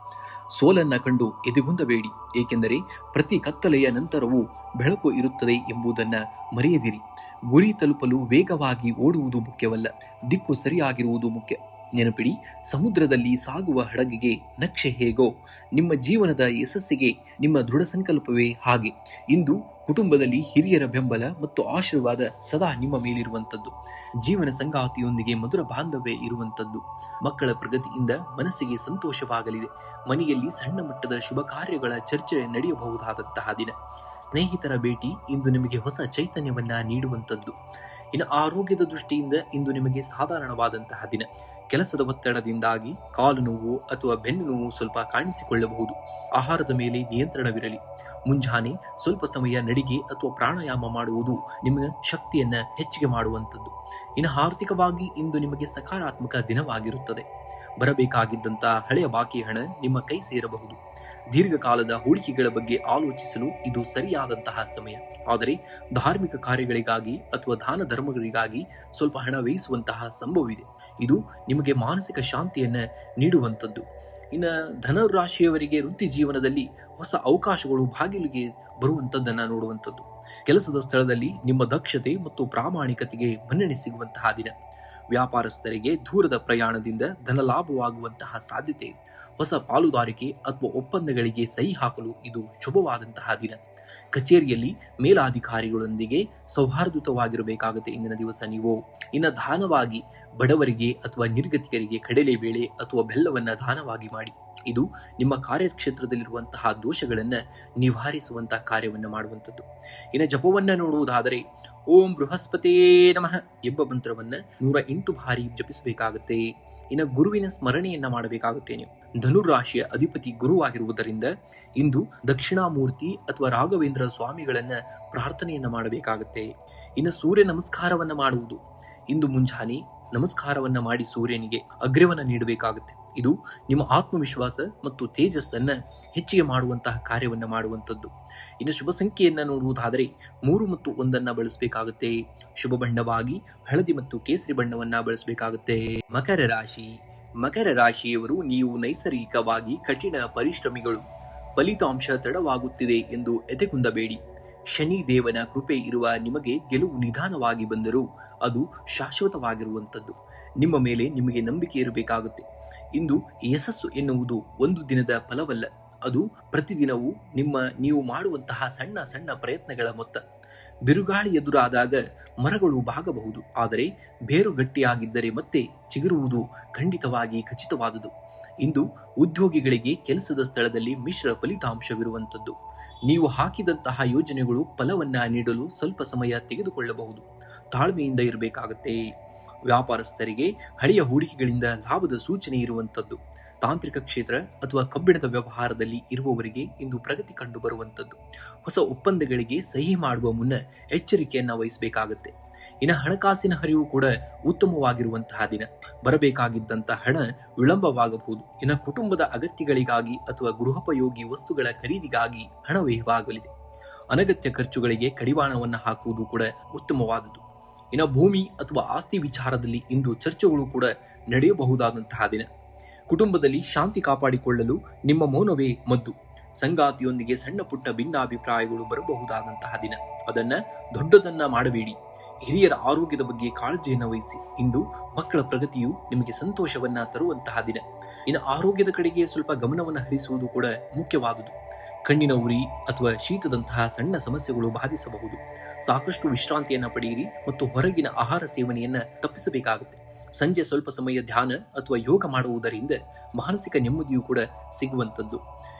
ಸೋಲನ್ನ ಕಂಡು ಎದೆಗುಂದಬೇಡಿ, ಏಕೆಂದರೆ ಪ್ರತಿ ಕತ್ತಲೆಯ ನಂತರವೂ ಬೆಳಕು ಇರುತ್ತದೆ ಎಂಬುದನ್ನ ಮರೆಯದಿರಿ. ಗುರಿ ತಲುಪಲು ವೇಗವಾಗಿ ಓಡುವುದು ಮುಖ್ಯವಲ್ಲ, ದಿಕ್ಕು ಸರಿಯಾಗಿರುವುದು ಮುಖ್ಯ. ನೆನಪಿಡಿ, ಸಮುದ್ರದಲ್ಲಿ ಸಾಗುವ ಹಡಗಿಗೆ ನಕ್ಷೆ ಹೇಗೋ ನಿಮ್ಮ ಜೀವನದ ಯಶಸ್ಸಿಗೆ ನಿಮ್ಮ ದೃಢ ಸಂಕಲ್ಪವೇ ಹಾಗೆ. ಇಂದು ಕುಟುಂಬದಲ್ಲಿ ಹಿರಿಯರ ಬೆಂಬಲ ಮತ್ತು ಆಶೀರ್ವಾದ ಸದಾ ನಿಮ್ಮ ಮೇಲಿರುವಂಥದ್ದು. ಜೀವನ ಸಂಗಾತಿಯೊಂದಿಗೆ ಮಧುರ ಬಾಂಧವ್ಯ ಇರುವಂಥದ್ದು. ಮಕ್ಕಳ ಪ್ರಗತಿಯಿಂದ ಮನಸ್ಸಿಗೆ ಸಂತೋಷವಾಗಲಿದೆ. ಮನೆಯಲ್ಲಿ ಸಣ್ಣ ಮಟ್ಟದ ಶುಭ ಕಾರ್ಯಗಳ ಚರ್ಚೆ ನಡೆಯಬಹುದಾದಂತಹ ದಿನ. ಸ್ನೇಹಿತರ ಭೇಟಿ ಇಂದು ನಿಮಗೆ ಹೊಸ ಚೈತನ್ಯವನ್ನ ನೀಡುವಂಥದ್ದು. ಇನ್ನು ಆರೋಗ್ಯದ ದೃಷ್ಟಿಯಿಂದ ಇಂದು ನಿಮಗೆ ಸಾಧಾರಣವಾದಂತಹ ದಿನ. ಕೆಲಸದ ಒತ್ತಡದಿಂದಾಗಿ ಕಾಲು ನೋವು ಅಥವಾ ಬೆನ್ನು ನೋವು ಸ್ವಲ್ಪ ಕಾಣಿಸಿಕೊಳ್ಳಬಹುದು. ಆಹಾರದ ಮೇಲೆ ನಿಯಂತ್ರಣವಿರಲಿ. ಮುಂಜಾನೆ ಸ್ವಲ್ಪ ಸಮಯ ನಡಿಗೆ ಅಥವಾ ಪ್ರಾಣಾಯಾಮ ಮಾಡುವುದು ನಿಮ್ಮ ಶಕ್ತಿಯನ್ನ ಹೆಚ್ಚಿಗೆ ಮಾಡುವಂಥದ್ದು. ಇನ್ನು ಆರ್ಥಿಕವಾಗಿ ಇಂದು ನಿಮಗೆ ಸಕಾರಾತ್ಮಕ ದಿನವಾಗಿರುತ್ತದೆ. ಬರಬೇಕಾಗಿದ್ದಂತ ಹಳೆಯ ಬಾಕಿ ಹಣ ನಿಮ್ಮ ಕೈ ಸೇರಬಹುದು. ದೀರ್ಘಕಾಲದ ಹೂಡಿಕೆಗಳ ಬಗ್ಗೆ ಆಲೋಚಿಸಲು ಇದು ಸರಿಯಾದಂತಹ ಸಮಯ. ಆದರೆ ಧಾರ್ಮಿಕ ಕಾರ್ಯಗಳಿಗಾಗಿ ಅಥವಾ ದಾನ ಧರ್ಮಗಳಿಗಾಗಿ ಸ್ವಲ್ಪ ಹಣ ವ್ಯಯಿಸುವಂತಹ ಸಂಭವವಿದೆ. ಇದು ನಿಮಗೆ ಮಾನಸಿಕ ಶಾಂತಿಯನ್ನ ನೀಡುವಂಥದ್ದು. ಇನ್ನು ಧನುರಾಶಿಯವರಿಗೆ ವೃತ್ತಿ ಜೀವನದಲ್ಲಿ ಹೊಸ ಅವಕಾಶಗಳು ಬಾಗಿಲಿಗೆ ಬರುವಂಥದ್ದನ್ನ ನೋಡುವಂಥದ್ದು. ಕೆಲಸದ ಸ್ಥಳದಲ್ಲಿ ನಿಮ್ಮ ದಕ್ಷತೆ ಮತ್ತು ಪ್ರಾಮಾಣಿಕತೆಗೆ ಮನ್ನಣೆ ಸಿಗುವಂತಹ ದಿನ. ವ್ಯಾಪಾರಸ್ಥರಿಗೆ ದೂರದ ಪ್ರಯಾಣದಿಂದ ಧನ ಲಾಭವಾಗುವಂತಹ ಸಾಧ್ಯತೆ. ಹೊಸ ಪಾಲುದಾರಿಕೆ ಅಥವಾ ಒಪ್ಪಂದಗಳಿಗೆ ಸಹಿ ಹಾಕಲು ಇದು ಶುಭವಾದಂತಹ ದಿನ. ಕಚೇರಿಯಲ್ಲಿ ಮೇಲಾಧಿಕಾರಿಗಳೊಂದಿಗೆ ಸೌಹಾರ್ದಯುತವಾಗಿರಬೇಕಾಗುತ್ತೆ ಇಂದಿನ ದಿವಸ ನೀವು. ಇನ್ನು ದಾನವಾಗಿ ಬಡವರಿಗೆ ಅಥವಾ ನಿರ್ಗತಿಕರಿಗೆ ಕಡಲೆಬೇಳೆ ಅಥವಾ ಬೆಲ್ಲವನ್ನ ದಾನವಾಗಿ ಮಾಡಿ. ಇದು ನಿಮ್ಮ ಕಾರ್ಯಕ್ಷೇತ್ರದಲ್ಲಿರುವಂತಹ ದೋಷಗಳನ್ನ ನಿವಾರಿಸುವಂತಹ ಕಾರ್ಯವನ್ನ ಮಾಡುವಂಥದ್ದು. ಇನ್ನು ಜಪವನ್ನ ನೋಡುವುದಾದರೆ ಓಂ ಬೃಹಸ್ಪತೇ ನಮಃ ಎಂಬ ಮಂತ್ರವನ್ನ 108 ಬಾರಿ ಜಪಿಸಬೇಕಾಗುತ್ತೆ. ಇನ್ನು ಗುರುವಿನ ಸ್ಮರಣೆಯನ್ನ ಮಾಡಬೇಕಾಗುತ್ತೆ ನೀವು. ಧನುರಾಶಿಯ ಅಧಿಪತಿ ಗುರುವಾಗಿರುವುದರಿಂದ ಇಂದು ದಕ್ಷಿಣಾಮೂರ್ತಿ ಅಥವಾ ರಾಘವೇಂದ್ರ ಸ್ವಾಮಿಗಳನ್ನ ಪ್ರಾರ್ಥನೆಯನ್ನ ಮಾಡಬೇಕಾಗುತ್ತೆ. ಇನ್ನು ಸೂರ್ಯ ನಮಸ್ಕಾರವನ್ನ ಮಾಡುವುದು. ಇಂದು ಮುಂಜಾನೆ ನಮಸ್ಕಾರವನ್ನ ಮಾಡಿ ಸೂರ್ಯನಿಗೆ ಅಗ್ರ್ಯವನ್ನ ನೀಡಬೇಕಾಗುತ್ತೆ. ಇದು ನಿಮ್ಮ ಆತ್ಮವಿಶ್ವಾಸ ಮತ್ತು ತೇಜಸ್ಸನ್ನ ಹೆಚ್ಚಿಗೆ ಮಾಡುವಂತಹ ಕಾರ್ಯವನ್ನ ಮಾಡುವಂಥದ್ದು. ಇನ್ನು ಶುಭ ಸಂಖ್ಯೆಯನ್ನ ನೋಡುವುದಾದರೆ 3 ಮತ್ತು 1 ಬಳಸಬೇಕಾಗುತ್ತೆ. ಶುಭ ಬಣ್ಣವಾಗಿ ಹಳದಿ ಮತ್ತು ಕೇಸರಿ ಬಣ್ಣವನ್ನ ಬಳಸಬೇಕಾಗುತ್ತೆ. ಮಕರ ರಾಶಿ. ಮಕರ ರಾಶಿಯವರು ನೀವು ನೈಸರ್ಗಿಕವಾಗಿ ಕಠಿಣ ಪರಿಶ್ರಮಿಗಳು. ಫಲಿತಾಂಶ ತಡವಾಗುತ್ತಿದೆ ಎಂದು ಎದೆಗುಂದಬೇಡಿ. ಶನಿ ದೇವನ ಕೃಪೆ ಇರುವ ನಿಮಗೆ ಗೆಲುವು ನಿಧಾನವಾಗಿ ಬಂದರೂ ಅದು ಶಾಶ್ವತವಾಗಿರುವಂಥದ್ದು. ನಿಮ್ಮ ಮೇಲೆ ನಿಮಗೆ ನಂಬಿಕೆ ಇರಬೇಕಾಗುತ್ತೆ. ಇಂದು ಯಶಸ್ಸು ಎನ್ನುವುದು ಒಂದು ದಿನದ ಫಲವಲ್ಲ, ಅದು ಪ್ರತಿದಿನವೂ ನೀವು ಮಾಡುವಂತಹ ಸಣ್ಣ ಸಣ್ಣ ಪ್ರಯತ್ನಗಳ ಮೊತ್ತ. ಬಿರುಗಾಳಿ ಎದುರಾದಾಗ ಮರಗಳು ಬಾಗಬಹುದು, ಆದರೆ ಬೇರು ಗಟ್ಟಿಯಾಗಿದ್ದರೆ ಮತ್ತೆ ಚಿಗುರುವುದು ಖಂಡಿತವಾಗಿ ಖಚಿತವಾದುದು. ಇಂದು ಉದ್ಯೋಗಿಗಳಿಗೆ ಕೆಲಸದ ಸ್ಥಳದಲ್ಲಿ ಮಿಶ್ರ ಫಲಿತಾಂಶವಿರುವಂಥದ್ದು. ನೀವು ಹಾಕಿದಂತಹ ಯೋಜನೆಗಳು ಫಲವನ್ನ ನೀಡಲು ಸ್ವಲ್ಪ ಸಮಯ ತೆಗೆದುಕೊಳ್ಳಬಹುದು. ತಾಳ್ಮೆಯಿಂದ ಇರಬೇಕಾಗುತ್ತೆ. ವ್ಯಾಪಾರಸ್ಥರಿಗೆ ಹಳೆಯ ಹೂಡಿಕೆಗಳಿಂದ ಲಾಭದ ಸೂಚನೆ ಇರುವಂಥದ್ದು. ತಾಂತ್ರಿಕ ಕ್ಷೇತ್ರ ಅಥವಾ ಕಬ್ಬಿಣದ ವ್ಯವಹಾರದಲ್ಲಿ ಇರುವವರಿಗೆ ಇಂದು ಪ್ರಗತಿ ಕಂಡು ಬರುವಂಥದ್ದು. ಹೊಸ ಒಪ್ಪಂದಗಳಿಗೆ ಸಹಿ ಮಾಡುವ ಮುನ್ನ ಎಚ್ಚರಿಕೆಯನ್ನ ವಹಿಸಬೇಕಾಗುತ್ತೆ. ಇನ್ನು ಹಣಕಾಸಿನ ಹರಿವು ಕೂಡ ಉತ್ತಮವಾಗಿರುವಂತಹ ದಿನ. ಬರಬೇಕಾಗಿದ್ದಂತಹ ಹಣ ವಿಳಂಬವಾಗಬಹುದು. ಇನ್ನು ಕುಟುಂಬದ ಅಗತ್ಯಗಳಿಗಾಗಿ ಅಥವಾ ಗೃಹೋಪಯೋಗಿ ವಸ್ತುಗಳ ಖರೀದಿಗಾಗಿ ಹಣ ವ್ಯಯವಾಗಲಿದೆ. ಅನಗತ್ಯ ಖರ್ಚುಗಳಿಗೆ ಕಡಿವಾಣವನ್ನು ಹಾಕುವುದು ಕೂಡ ಉತ್ತಮವಾದದ್ದು. ಇನ್ನು ಭೂಮಿ ಅಥವಾ ಆಸ್ತಿ ವಿಚಾರದಲ್ಲಿ ಇಂದು ಚರ್ಚೆಗಳು ಕೂಡ ನಡೆಯಬಹುದಾದಂತಹ ದಿನ. ಕುಟುಂಬದಲ್ಲಿ ಶಾಂತಿ ಕಾಪಾಡಿಕೊಳ್ಳಲು ನಿಮ್ಮ ಮೌನವೇ ಮದ್ದು. ಸಂಗಾತಿಯೊಂದಿಗೆ ಸಣ್ಣ ಪುಟ್ಟ ಭಿನ್ನಾಭಿಪ್ರಾಯಗಳು ಬರಬಹುದಾದಂತಹ ದಿನ. ಅದನ್ನ ದೊಡ್ಡದನ್ನ ಮಾಡಬೇಡಿ. ಹಿರಿಯರ ಆರೋಗ್ಯದ ಬಗ್ಗೆ ಕಾಳಜಿಯನ್ನು ವಹಿಸಿ. ಇಂದು ಮಕ್ಕಳ ಪ್ರಗತಿಯು ನಿಮಗೆ ಸಂತೋಷವನ್ನ ತರುವಂತಹ ದಿನ. ಇನ್ನು ಆರೋಗ್ಯದ ಕಡೆಗೆ ಸ್ವಲ್ಪ ಗಮನವನ್ನು ಹರಿಸುವುದು ಕೂಡ ಮುಖ್ಯವಾದುದು. ಕಣ್ಣಿನ ಉರಿ ಅಥವಾ ಶೀತದಂತಹ ಸಣ್ಣ ಸಮಸ್ಯೆಗಳು ಬಾಧಿಸಬಹುದು. ಸಾಕಷ್ಟು ವಿಶ್ರಾಂತಿಯನ್ನ ಪಡೆಯಿರಿ ಮತ್ತು ಹೊರಗಿನ ಆಹಾರ ಸೇವನೆಯನ್ನ ತಪ್ಪಿಸಬೇಕಾಗುತ್ತೆ. ಸಂಜೆ ಸ್ವಲ್ಪ ಸಮಯ ಧ್ಯಾನ ಅಥವಾ ಯೋಗ ಮಾಡುವುದರಿಂದ ಮಾನಸಿಕ ನೆಮ್ಮದಿಯೂ ಕೂಡ ಸಿಗುವಂಥದ್ದು.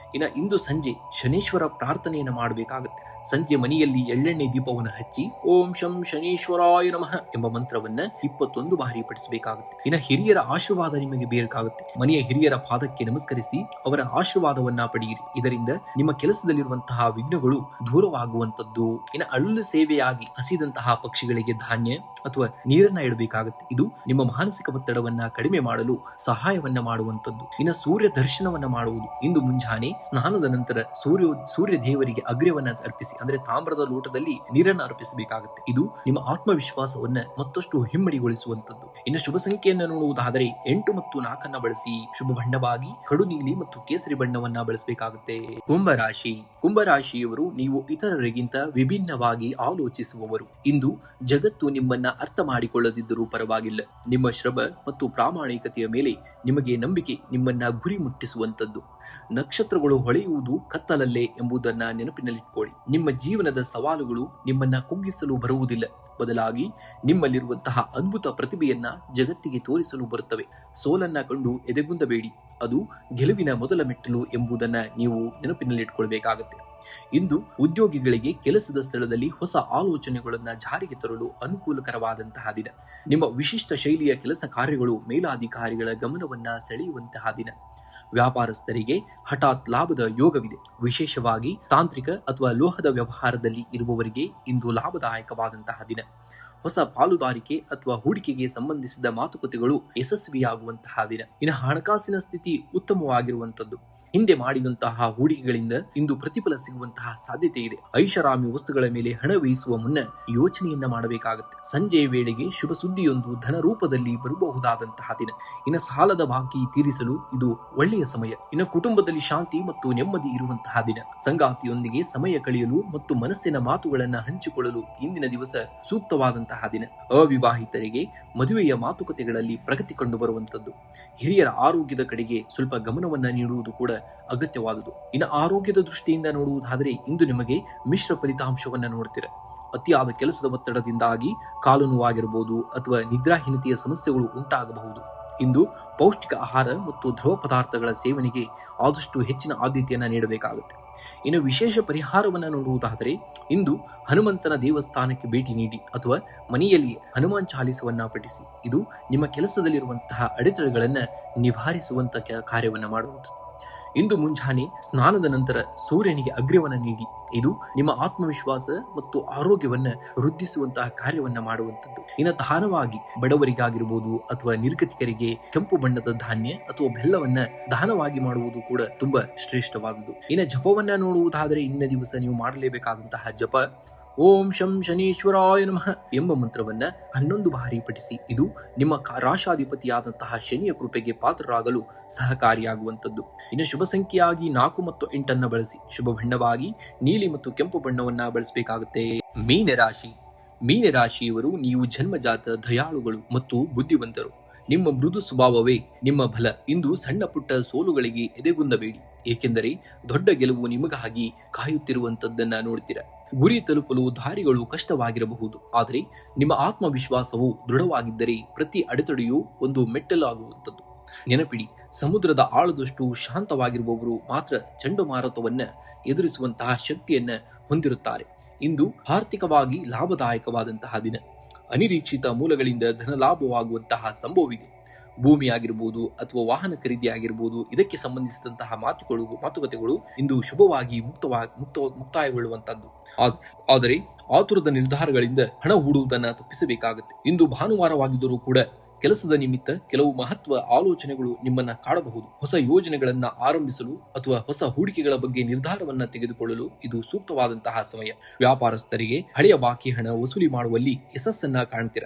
ಇಂದು ಸಂಜೆ ಶನೇಶ್ವರ ಪ್ರಾರ್ಥನೆಯನ್ನು ಮಾಡಬೇಕಾಗುತ್ತೆ. ಸಂಜೆ ಮನೆಯಲ್ಲಿ ಎಳ್ಳೆಣ್ಣೆ ದೀಪವನ್ನು ಹಚ್ಚಿ ಓಂ ಶಂ ಶನೀಶ್ವರಾಯ ನಮಃ ಎಂಬ ಮಂತ್ರವನ್ನ 21 ಬಾರಿ ಪಠಿಸಬೇಕಾಗುತ್ತೆ. ಹಿರಿಯರ ಆಶೀರ್ವಾದ ನಿಮಗೆ ಬೇಕಾಗುತ್ತೆ. ಮನೆಯ ಹಿರಿಯರ ಪಾದಕ್ಕೆ ನಮಸ್ಕರಿಸಿ ಅವರ ಆಶೀರ್ವಾದವನ್ನ ಪಡೆಯಿರಿ. ಇದರಿಂದ ನಿಮ್ಮ ಕೆಲಸದಲ್ಲಿರುವಂತಹ ವಿಘ್ನಗಳು ದೂರವಾಗುವಂತದ್ದು. ಅಳುಲು ಸೇವೆಯಾಗಿ ಹಸಿದಂತಹ ಪಕ್ಷಿಗಳಿಗೆ ಧಾನ್ಯ ಅಥವಾ ನೀರನ್ನ ಇಡಬೇಕಾಗುತ್ತೆ. ಇದು ನಿಮ್ಮ ಮಾನಸಿಕ ಒತ್ತಡವನ್ನ ಕಡಿಮೆ ಮಾಡಲು ಸಹಾಯವನ್ನ ಮಾಡುವಂತದ್ದು. ಸೂರ್ಯ ದರ್ಶನವನ್ನ ಮಾಡುವುದು. ಇಂದು ಮುಂಜಾನೆ ಸ್ನಾನದ ನಂತರ ಸೂರ್ಯ ದೇವರಿಗೆ ಅಗ್ರ್ಯವನ್ನ ಅರ್ಪಿಸಿ, ಅಂದ್ರೆ ತಾಮ್ರದ ಲೋಟದಲ್ಲಿ ನೀರನ್ನು ಅರ್ಪಿಸಬೇಕಾಗುತ್ತೆ. ಇದು ನಿಮ್ಮ ಆತ್ಮವಿಶ್ವಾಸವನ್ನ ಮತ್ತಷ್ಟು ಹಿಮ್ಮಡಿಗೊಳಿಸುವಂತದ್ದು. ಶುಭ ಸಂಖ್ಯೆಯನ್ನು ನೋಡುವುದಾದರೆ 8 ಮತ್ತು 4 ಬಳಸಿ. ಶುಭ ಬಣ್ಣವಾಗಿ ಕಡು ನೀಲಿ ಮತ್ತು ಕೇಸರಿ ಬಣ್ಣವನ್ನ ಬಳಸಬೇಕಾಗುತ್ತೆ. ಕುಂಭರಾಶಿಯವರು ನೀವು ಇತರರಿಗಿಂತ ವಿಭಿನ್ನವಾಗಿ ಆಲೋಚಿಸುವವರು. ಇಂದು ಜಗತ್ತು ನಿಮ್ಮನ್ನ ಅರ್ಥ ಮಾಡಿಕೊಳ್ಳದಿದ್ದರೂ ಪರವಾಗಿಲ್ಲ. ನಿಮ್ಮ ಶ್ರಮ ಮತ್ತು ಪ್ರಾಮಾಣಿಕತೆಯ ಮೇಲೆ ನಿಮಗೆ ನಂಬಿಕೆ ನಿಮ್ಮನ್ನ ಗುರಿ ಮುಟ್ಟಿಸುವಂತದ್ದು. ನಕ್ಷತ್ರಗಳು ಹೊಳೆಯುವುದು ಕತ್ತಲಲ್ಲೇ ಎಂಬುದನ್ನ ನೆನಪಿನಲ್ಲಿಟ್ಕೊಳ್ಳಿ. ನಿಮ್ಮ ಜೀವನದ ಸವಾಲುಗಳು ನಿಮ್ಮನ್ನ ಕುಗ್ಗಿಸಲು ಬರುವುದಿಲ್ಲ, ಬದಲಾಗಿ ನಿಮ್ಮಲ್ಲಿರುವಂತಹ ಅದ್ಭುತ ಪ್ರತಿಭೆಯನ್ನ ಜಗತ್ತಿಗೆ ತೋರಿಸಲು ಬರುತ್ತವೆ. ಸೋಲನ್ನ ಕಂಡು ಎದೆಗುಂದಬೇಡಿ, ಅದು ಗೆಲುವಿನ ಮೊದಲ ಮೆಟ್ಟಿಲು ಎಂಬುದನ್ನ ನೀವು ನೆನಪಿನಲ್ಲಿಟ್ಕೊಳ್ಬೇಕಾಗತ್ತೆ. ಇಂದು ಉದ್ಯೋಗಿಗಳಿಗೆ ಕೆಲಸದ ಸ್ಥಳದಲ್ಲಿ ಹೊಸ ಆಲೋಚನೆಗಳನ್ನ ಜಾರಿಗೆ ತರಲು ಅನುಕೂಲಕರವಾದಂತಹ ದಿನ. ನಿಮ್ಮ ವಿಶಿಷ್ಟ ಶೈಲಿಯ ಕೆಲಸ ಕಾರ್ಯಗಳು ಮೇಲಾಧಿಕಾರಿಗಳ ಗಮನವನ್ನ ಸೆಳೆಯುವಂತಹ ದಿನ. ವ್ಯಾಪಾರಸ್ಥರಿಗೆ ಹಠಾತ್ ಲಾಭದ ಯೋಗವಿದೆ. ವಿಶೇಷವಾಗಿ ತಾಂತ್ರಿಕ ಅಥವಾ ಲೋಹದ ವ್ಯವಹಾರದಲ್ಲಿ ಇರುವವರಿಗೆ ಇಂದು ಲಾಭದಾಯಕವಾದಂತಹ ದಿನ. ಹೊಸ ಪಾಲುದಾರಿಕೆ ಅಥವಾ ಹೂಡಿಕೆಗೆ ಸಂಬಂಧಿಸಿದ ಮಾತುಕತೆಗಳು ಯಶಸ್ವಿಯಾಗುವಂತಹ ದಿನ. ಹಣಕಾಸಿನ ಸ್ಥಿತಿ ಉತ್ತಮವಾಗಿರುವಂತದ್ದು. ಹಿಂದೆ ಮಾಡಿದಂತಹ ಹೂಡಿಕೆಗಳಿಂದ ಇಂದು ಪ್ರತಿಫಲ ಸಿಗುವಂತಹ ಸಾಧ್ಯತೆ ಇದೆ. ಐಷಾರಾಮಿ ವಸ್ತುಗಳ ಮೇಲೆ ಹಣ ವ್ಯಯಿಸುವ ಮುನ್ನ ಯೋಚನೆಯನ್ನ ಮಾಡಬೇಕಾಗುತ್ತೆ. ಸಂಜೆಯ ವೇಳೆಗೆ ಶುಭ ಸುದ್ದಿಯೊಂದು ಧನ ರೂಪದಲ್ಲಿ ಬರಬಹುದಾದಂತಹ ದಿನ. ಸಾಲದ ಬಾಕಿ ತೀರಿಸಲು ಇದು ಒಳ್ಳೆಯ ಸಮಯ. ಕುಟುಂಬದಲ್ಲಿ ಶಾಂತಿ ಮತ್ತು ನೆಮ್ಮದಿ ಇರುವಂತಹ ದಿನ. ಸಂಗಾತಿಯೊಂದಿಗೆ ಸಮಯ ಕಳೆಯಲು ಮತ್ತು ಮನಸ್ಸಿನ ಮಾತುಗಳನ್ನ ಹಂಚಿಕೊಳ್ಳಲು ಇಂದಿನ ದಿವಸ ಸೂಕ್ತವಾದಂತಹ ದಿನ. ಅವಿವಾಹಿತರಿಗೆ ಮದುವೆಯ ಮಾತುಕತೆಗಳಲ್ಲಿ ಪ್ರಗತಿ ಕಂಡು ಬರುವಂತದ್ದು. ಹಿರಿಯರ ಆರೋಗ್ಯದ ಕಡೆಗೆ ಸ್ವಲ್ಪ ಗಮನವನ್ನ ನೀಡುವುದು ಕೂಡ ಅಗತ್ಯವಾದುದು. ಆರೋಗ್ಯದ ದೃಷ್ಟಿಯಿಂದ ನೋಡುವುದಾದರೆ ಇಂದು ನಿಮಗೆ ಮಿಶ್ರ ಫಲಿತಾಂಶವನ್ನ ನೋಡ್ತೀರ. ಅತಿಯಾದ ಕೆಲಸದ ಒತ್ತಡದಿಂದಾಗಿ ಕಾಲು ನೋವಾಗಿರಬಹುದು ಅಥವಾ ನಿದ್ರಾಹೀನತೆಯ ಸಮಸ್ಯೆಗಳು ಉಂಟಾಗಬಹುದು. ಇಂದು ಪೌಷ್ಟಿಕ ಆಹಾರ ಮತ್ತು ದ್ರವ ಪದಾರ್ಥಗಳ ಸೇವನೆಗೆ ಆದಷ್ಟು ಹೆಚ್ಚಿನ ಆದ್ಯತೆಯನ್ನ ನೀಡಬೇಕಾಗುತ್ತೆ. ವಿಶೇಷ ಪರಿಹಾರವನ್ನ ನೋಡುವುದಾದರೆ ಇಂದು ಹನುಮಂತನ ದೇವಸ್ಥಾನಕ್ಕೆ ಭೇಟಿ ನೀಡಿ ಅಥವಾ ಮನೆಯಲ್ಲಿ ಹನುಮಾನ್ ಚಾಲಿಸವನ್ನ ಪಠಿಸಿ. ಇದು ನಿಮ್ಮ ಕೆಲಸದಲ್ಲಿರುವಂತಹ ಅಡೆತಡೆಗಳನ್ನ ನಿವಾರಿಸುವಂತ ಕಾರ್ಯವನ್ನ ಮಾಡುವುದು. ಇಂದು ಮುಂಜಾನೆ ಸ್ನಾನದ ನಂತರ ಸೂರ್ಯನಿಗೆ ಅಗ್ರ್ಯವನ್ನ ನೀಡಿ. ಇದು ನಿಮ್ಮ ಆತ್ಮವಿಶ್ವಾಸ ಮತ್ತು ಆರೋಗ್ಯವನ್ನ ವೃದ್ಧಿಸುವಂತಹ ಕಾರ್ಯವನ್ನ ಮಾಡುವಂಥದ್ದು. ದಾನವಾಗಿ ಬಡವರಿಗಾಗಿರ್ಬೋದು ಅಥವಾ ನಿರ್ಗತಿಕರಿಗೆ ಕೆಂಪು ಬಣ್ಣದ ಧಾನ್ಯ ಅಥವಾ ಬೆಲ್ಲವನ್ನ ದಾನವಾಗಿ ಮಾಡುವುದು ಕೂಡ ತುಂಬಾ ಶ್ರೇಷ್ಠವಾದುದು. ಜಪವನ್ನ ನೋಡುವುದಾದರೆ ಇಂದಿನ ದಿವಸ ನೀವು ಮಾಡಲೇಬೇಕಾದಂತಹ ಜಪ ಓಂ ಶಂ ಶನೀಶ್ವರಾಯ ನಮಃ ಎಂಬ ಮಂತ್ರವನ್ನ 11 ಬಾರಿ ಪಠಿಸಿ. ಇದು ನಿಮ್ಮ ರಾಶಾಧಿಪತಿಯಾದಂತಹ ಶನಿಯ ಕೃಪೆಗೆ ಪಾತ್ರರಾಗಲು ಸಹಕಾರಿಯಾಗುವಂಥದ್ದು. ಶುಭ ಸಂಖ್ಯೆಯಾಗಿ 4 ಮತ್ತು 8 ಬಳಸಿ. ಶುಭ ಬಣ್ಣವಾಗಿ ನೀಲಿ ಮತ್ತು ಕೆಂಪು ಬಣ್ಣವನ್ನ ಬಳಸಬೇಕಾಗುತ್ತೆ. ಮೀನರಾಶಿಯವರು ನೀವು ಜನ್ಮಜಾತ ದಯಾಳುಗಳು ಮತ್ತು ಬುದ್ಧಿವಂತರು. ನಿಮ್ಮ ಮೃದು ಸ್ವಭಾವವೇ ನಿಮ್ಮ ಬಲ. ಇಂದು ಸಣ್ಣ ಪುಟ್ಟ ಸೋಲುಗಳಿಗೆ ಎದೆಗುಂದಬೇಡಿ, ಏಕೆಂದರೆ ದೊಡ್ಡ ಗೆಲುವು ನಿಮಗಾಗಿ ಕಾಯುತ್ತಿರುವಂತದ್ದನ್ನ ನೋಡ್ತೀರ. ಗುರಿ ತಲುಪಲು ದಾರಿಗಳು ಕಷ್ಟವಾಗಿರಬಹುದು, ಆದರೆ ನಿಮ್ಮ ಆತ್ಮವಿಶ್ವಾಸವು ದೃಢವಾಗಿದ್ದರೆ ಪ್ರತಿ ಅಡೆತಡೆಯೂ ಒಂದು ಮೆಟ್ಟಲಾಗುವಂಥದ್ದು. ನೆನಪಿಡಿ, ಸಮುದ್ರದ ಆಳದಷ್ಟು ಶಾಂತವಾಗಿರುವವರು ಮಾತ್ರ ಚಂಡಮಾರುತವನ್ನ ಎದುರಿಸುವಂತಹ ಶಕ್ತಿಯನ್ನ ಹೊಂದಿರುತ್ತಾರೆ. ಇಂದು ಆರ್ಥಿಕವಾಗಿ ಲಾಭದಾಯಕವಾದಂತಹ ದಿನ. ಅನಿರೀಕ್ಷಿತ ಮೂಲಗಳಿಂದ ಧನ ಲಾಭವಾಗುವಂತಹ ಸಂಭವವಿದೆ. ಭೂಮಿ ಆಗಿರ್ಬೋದು ಅಥವಾ ವಾಹನ ಖರೀದಿ ಆಗಿರ್ಬೋದು, ಇದಕ್ಕೆ ಸಂಬಂಧಿಸಿದಂತಹ ಮಾತುಕತೆಗಳು ಇಂದು ಶುಭವಾಗಿ ಮುಕ್ತಾಯಗೊಳ್ಳುವಂತದ್ದು. ಆದರೆ ಆತುರದ ನಿರ್ಧಾರಗಳಿಂದ ಹಣ ಹೂಡುವುದನ್ನು ತಪ್ಪಿಸಬೇಕಾಗುತ್ತೆ. ಇಂದು ಭಾನುವಾರವಾಗಿದ್ದರೂ ಕೂಡ ಕೆಲಸದ ನಿಮಿತ್ತ ಕೆಲವು ಮಹತ್ವ ಆಲೋಚನೆಗಳು ನಿಮ್ಮನ್ನ ಕಾಡಬಹುದು. ಹೊಸ ಯೋಜನೆಗಳನ್ನ ಆರಂಭಿಸಲು ಅಥವಾ ಹೊಸ ಹೂಡಿಕೆಗಳ ಬಗ್ಗೆ ನಿರ್ಧಾರವನ್ನ ತೆಗೆದುಕೊಳ್ಳಲು ಇದು ಸೂಕ್ತವಾದಂತಹ ಸಮಯ. ವ್ಯಾಪಾರಸ್ಥರಿಗೆ ಹಳೆಯ ಬಾಕಿ ಹಣ ವಸೂಲಿ ಮಾಡುವಲ್ಲಿ ಯಶಸ್ಸನ್ನ ಕಾಣ್ತೀರ.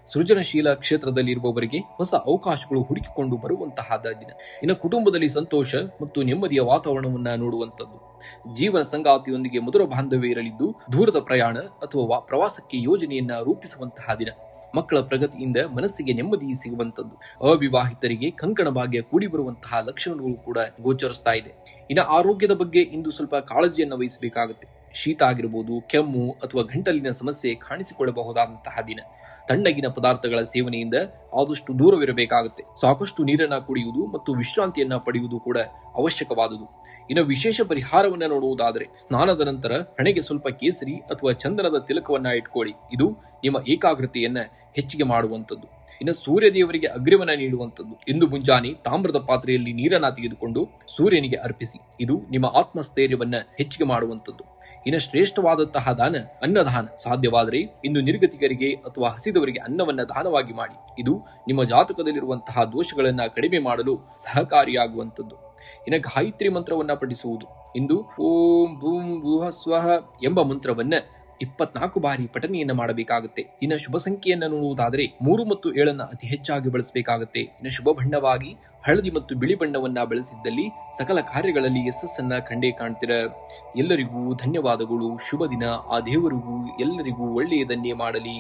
ಸೃಜನಶೀಲ ಕ್ಷೇತ್ರದಲ್ಲಿರುವವರಿಗೆ ಹೊಸ ಅವಕಾಶಗಳು ಹುಡುಕಿಕೊಂಡು ಬರುವಂತಹ ದಿನ. ಕುಟುಂಬದಲ್ಲಿ ಸಂತೋಷ ಮತ್ತು ನೆಮ್ಮದಿಯ ವಾತಾವರಣವನ್ನ ನೋಡುವಂತದ್ದು. ಜೀವನ ಸಂಗಾತಿಯೊಂದಿಗೆ ಮಧುರ ಬಾಂಧವ್ಯ ಇರಲಿದ್ದು ದೂರದ ಪ್ರಯಾಣ ಅಥವಾ ಪ್ರವಾಸಕ್ಕೆ ಯೋಜನೆಯನ್ನ ರೂಪಿಸುವಂತಹ ದಿನ. ಮಕ್ಕಳ ಪ್ರಗತಿಯಿಂದ ಮನಸ್ಸಿಗೆ ನೆಮ್ಮದಿ ಸಿಗುವಂತದ್ದು. ಅವಿವಾಹಿತರಿಗೆ ಕಂಕಣ ಭಾಗ್ಯ ಕೂಡಿ ಬರುವಂತಹ ಲಕ್ಷಣಗಳು ಕೂಡ ಗೋಚರಿಸ್ತಾ ಇದೆ. ಇನ್ನು ಆರೋಗ್ಯದ ಬಗ್ಗೆ ಇಂದು ಸ್ವಲ್ಪ ಕಾಳಜಿಯನ್ನು ವಹಿಸಬೇಕಾಗುತ್ತೆ. ಶೀತ ಆಗಿರಬಹುದು, ಕೆಮ್ಮು ಅಥವಾ ಗಂಟಲಿನ ಸಮಸ್ಯೆ ಕಾಣಿಸಿಕೊಳ್ಳಬಹುದಾದಂತಹ ದಿನ. ತಣ್ಣಗಿನ ಪದಾರ್ಥಗಳ ಸೇವನೆಯಿಂದ ಆದಷ್ಟು ದೂರವಿರಬೇಕಾಗುತ್ತೆ. ಸಾಕಷ್ಟು ನೀರನ್ನ ಕುಡಿಯುವುದು ಮತ್ತು ವಿಶ್ರಾಂತಿಯನ್ನ ಪಡೆಯುವುದು ಕೂಡ ಅವಶ್ಯಕವಾದುದು. ಇನ್ನು ವಿಶೇಷ ಪರಿಹಾರವನ್ನ ನೋಡುವುದಾದರೆ ಸ್ನಾನದ ನಂತರ ಹಣೆಗೆ ಸ್ವಲ್ಪ ಕೇಸರಿ ಅಥವಾ ಚಂದನದ ತಿಲಕವನ್ನ ಇಟ್ಕೊಳ್ಳಿ. ಇದು ನಿಮ್ಮ ಏಕಾಗ್ರತೆಯನ್ನ ಹೆಚ್ಚಿಗೆ ಮಾಡುವಂಥದ್ದು. ಇನ್ನು ಸೂರ್ಯ ದೇವರಿಗೆ ಅಗ್ರ್ಯವನ್ನ ನೀಡುವಂಥದ್ದು. ಇಂದು ಮುಂಜಾನೆ ತಾಮ್ರದ ಪಾತ್ರೆಯಲ್ಲಿ ನೀರನ್ನ ತೆಗೆದುಕೊಂಡು ಸೂರ್ಯನಿಗೆ ಅರ್ಪಿಸಿ. ಇದು ನಿಮ್ಮ ಆತ್ಮಸ್ಥೈರ್ಯವನ್ನ ಹೆಚ್ಚಿಗೆ ಮಾಡುವಂಥದ್ದು. ಇನ್ನು ಶ್ರೇಷ್ಠವಾದಂತಹ ದಾನ ಅನ್ನದಾನ. ಸಾಧ್ಯವಾದರೆ ಇಂದು ನಿರ್ಗತಿಕರಿಗೆ ಅಥವಾ ಹಸಿದವರಿಗೆ ಅನ್ನವನ್ನ ದಾನವಾಗಿ ಮಾಡಿ. ಇದು ನಿಮ್ಮ ಜಾತಕದಲ್ಲಿರುವಂತಹ ದೋಷಗಳನ್ನ ಕಡಿಮೆ ಮಾಡಲು ಸಹಕಾರಿಯಾಗುವಂಥದ್ದು. ಇನ್ನು ಗಾಯತ್ರಿ ಮಂತ್ರವನ್ನ ಪಠಿಸುವುದು. ಇಂದು ಓಂ ಭೂಂ ಭುವಃ ಸ್ವಃ ಎಂಬ ಮಂತ್ರವನ್ನ 24 ಬಾರಿ ಪಠನೆಯನ್ನ ಮಾಡಬೇಕಾಗುತ್ತೆ. ಇನ್ನು ಶುಭ ಸಂಖ್ಯೆಯನ್ನ ನೋಡುವುದಾದರೆ 3 ಮತ್ತು 7 ಅತಿ ಹೆಚ್ಚಾಗಿ ಬಳಸಬೇಕಾಗುತ್ತೆ. ಇನ್ನು ಶುಭ ಬಣ್ಣವಾಗಿ ಹಳದಿ ಮತ್ತು ಬಿಳಿ ಬಣ್ಣವನ್ನ ಬಳಸಿದ್ದಲ್ಲಿ ಸಕಲ ಕಾರ್ಯಗಳಲ್ಲಿ ಯಶಸ್ಸನ್ನ ಕಂಡೇ ಕಾಣ್ತೀರ. ಎಲ್ಲರಿಗೂ ಧನ್ಯವಾದಗಳು. ಶುಭ ದಿನ. ಆ ದೇವರಿಗೂ ಎಲ್ಲರಿಗೂ ಒಳ್ಳೆಯದನ್ನೇ ಮಾಡಲಿ.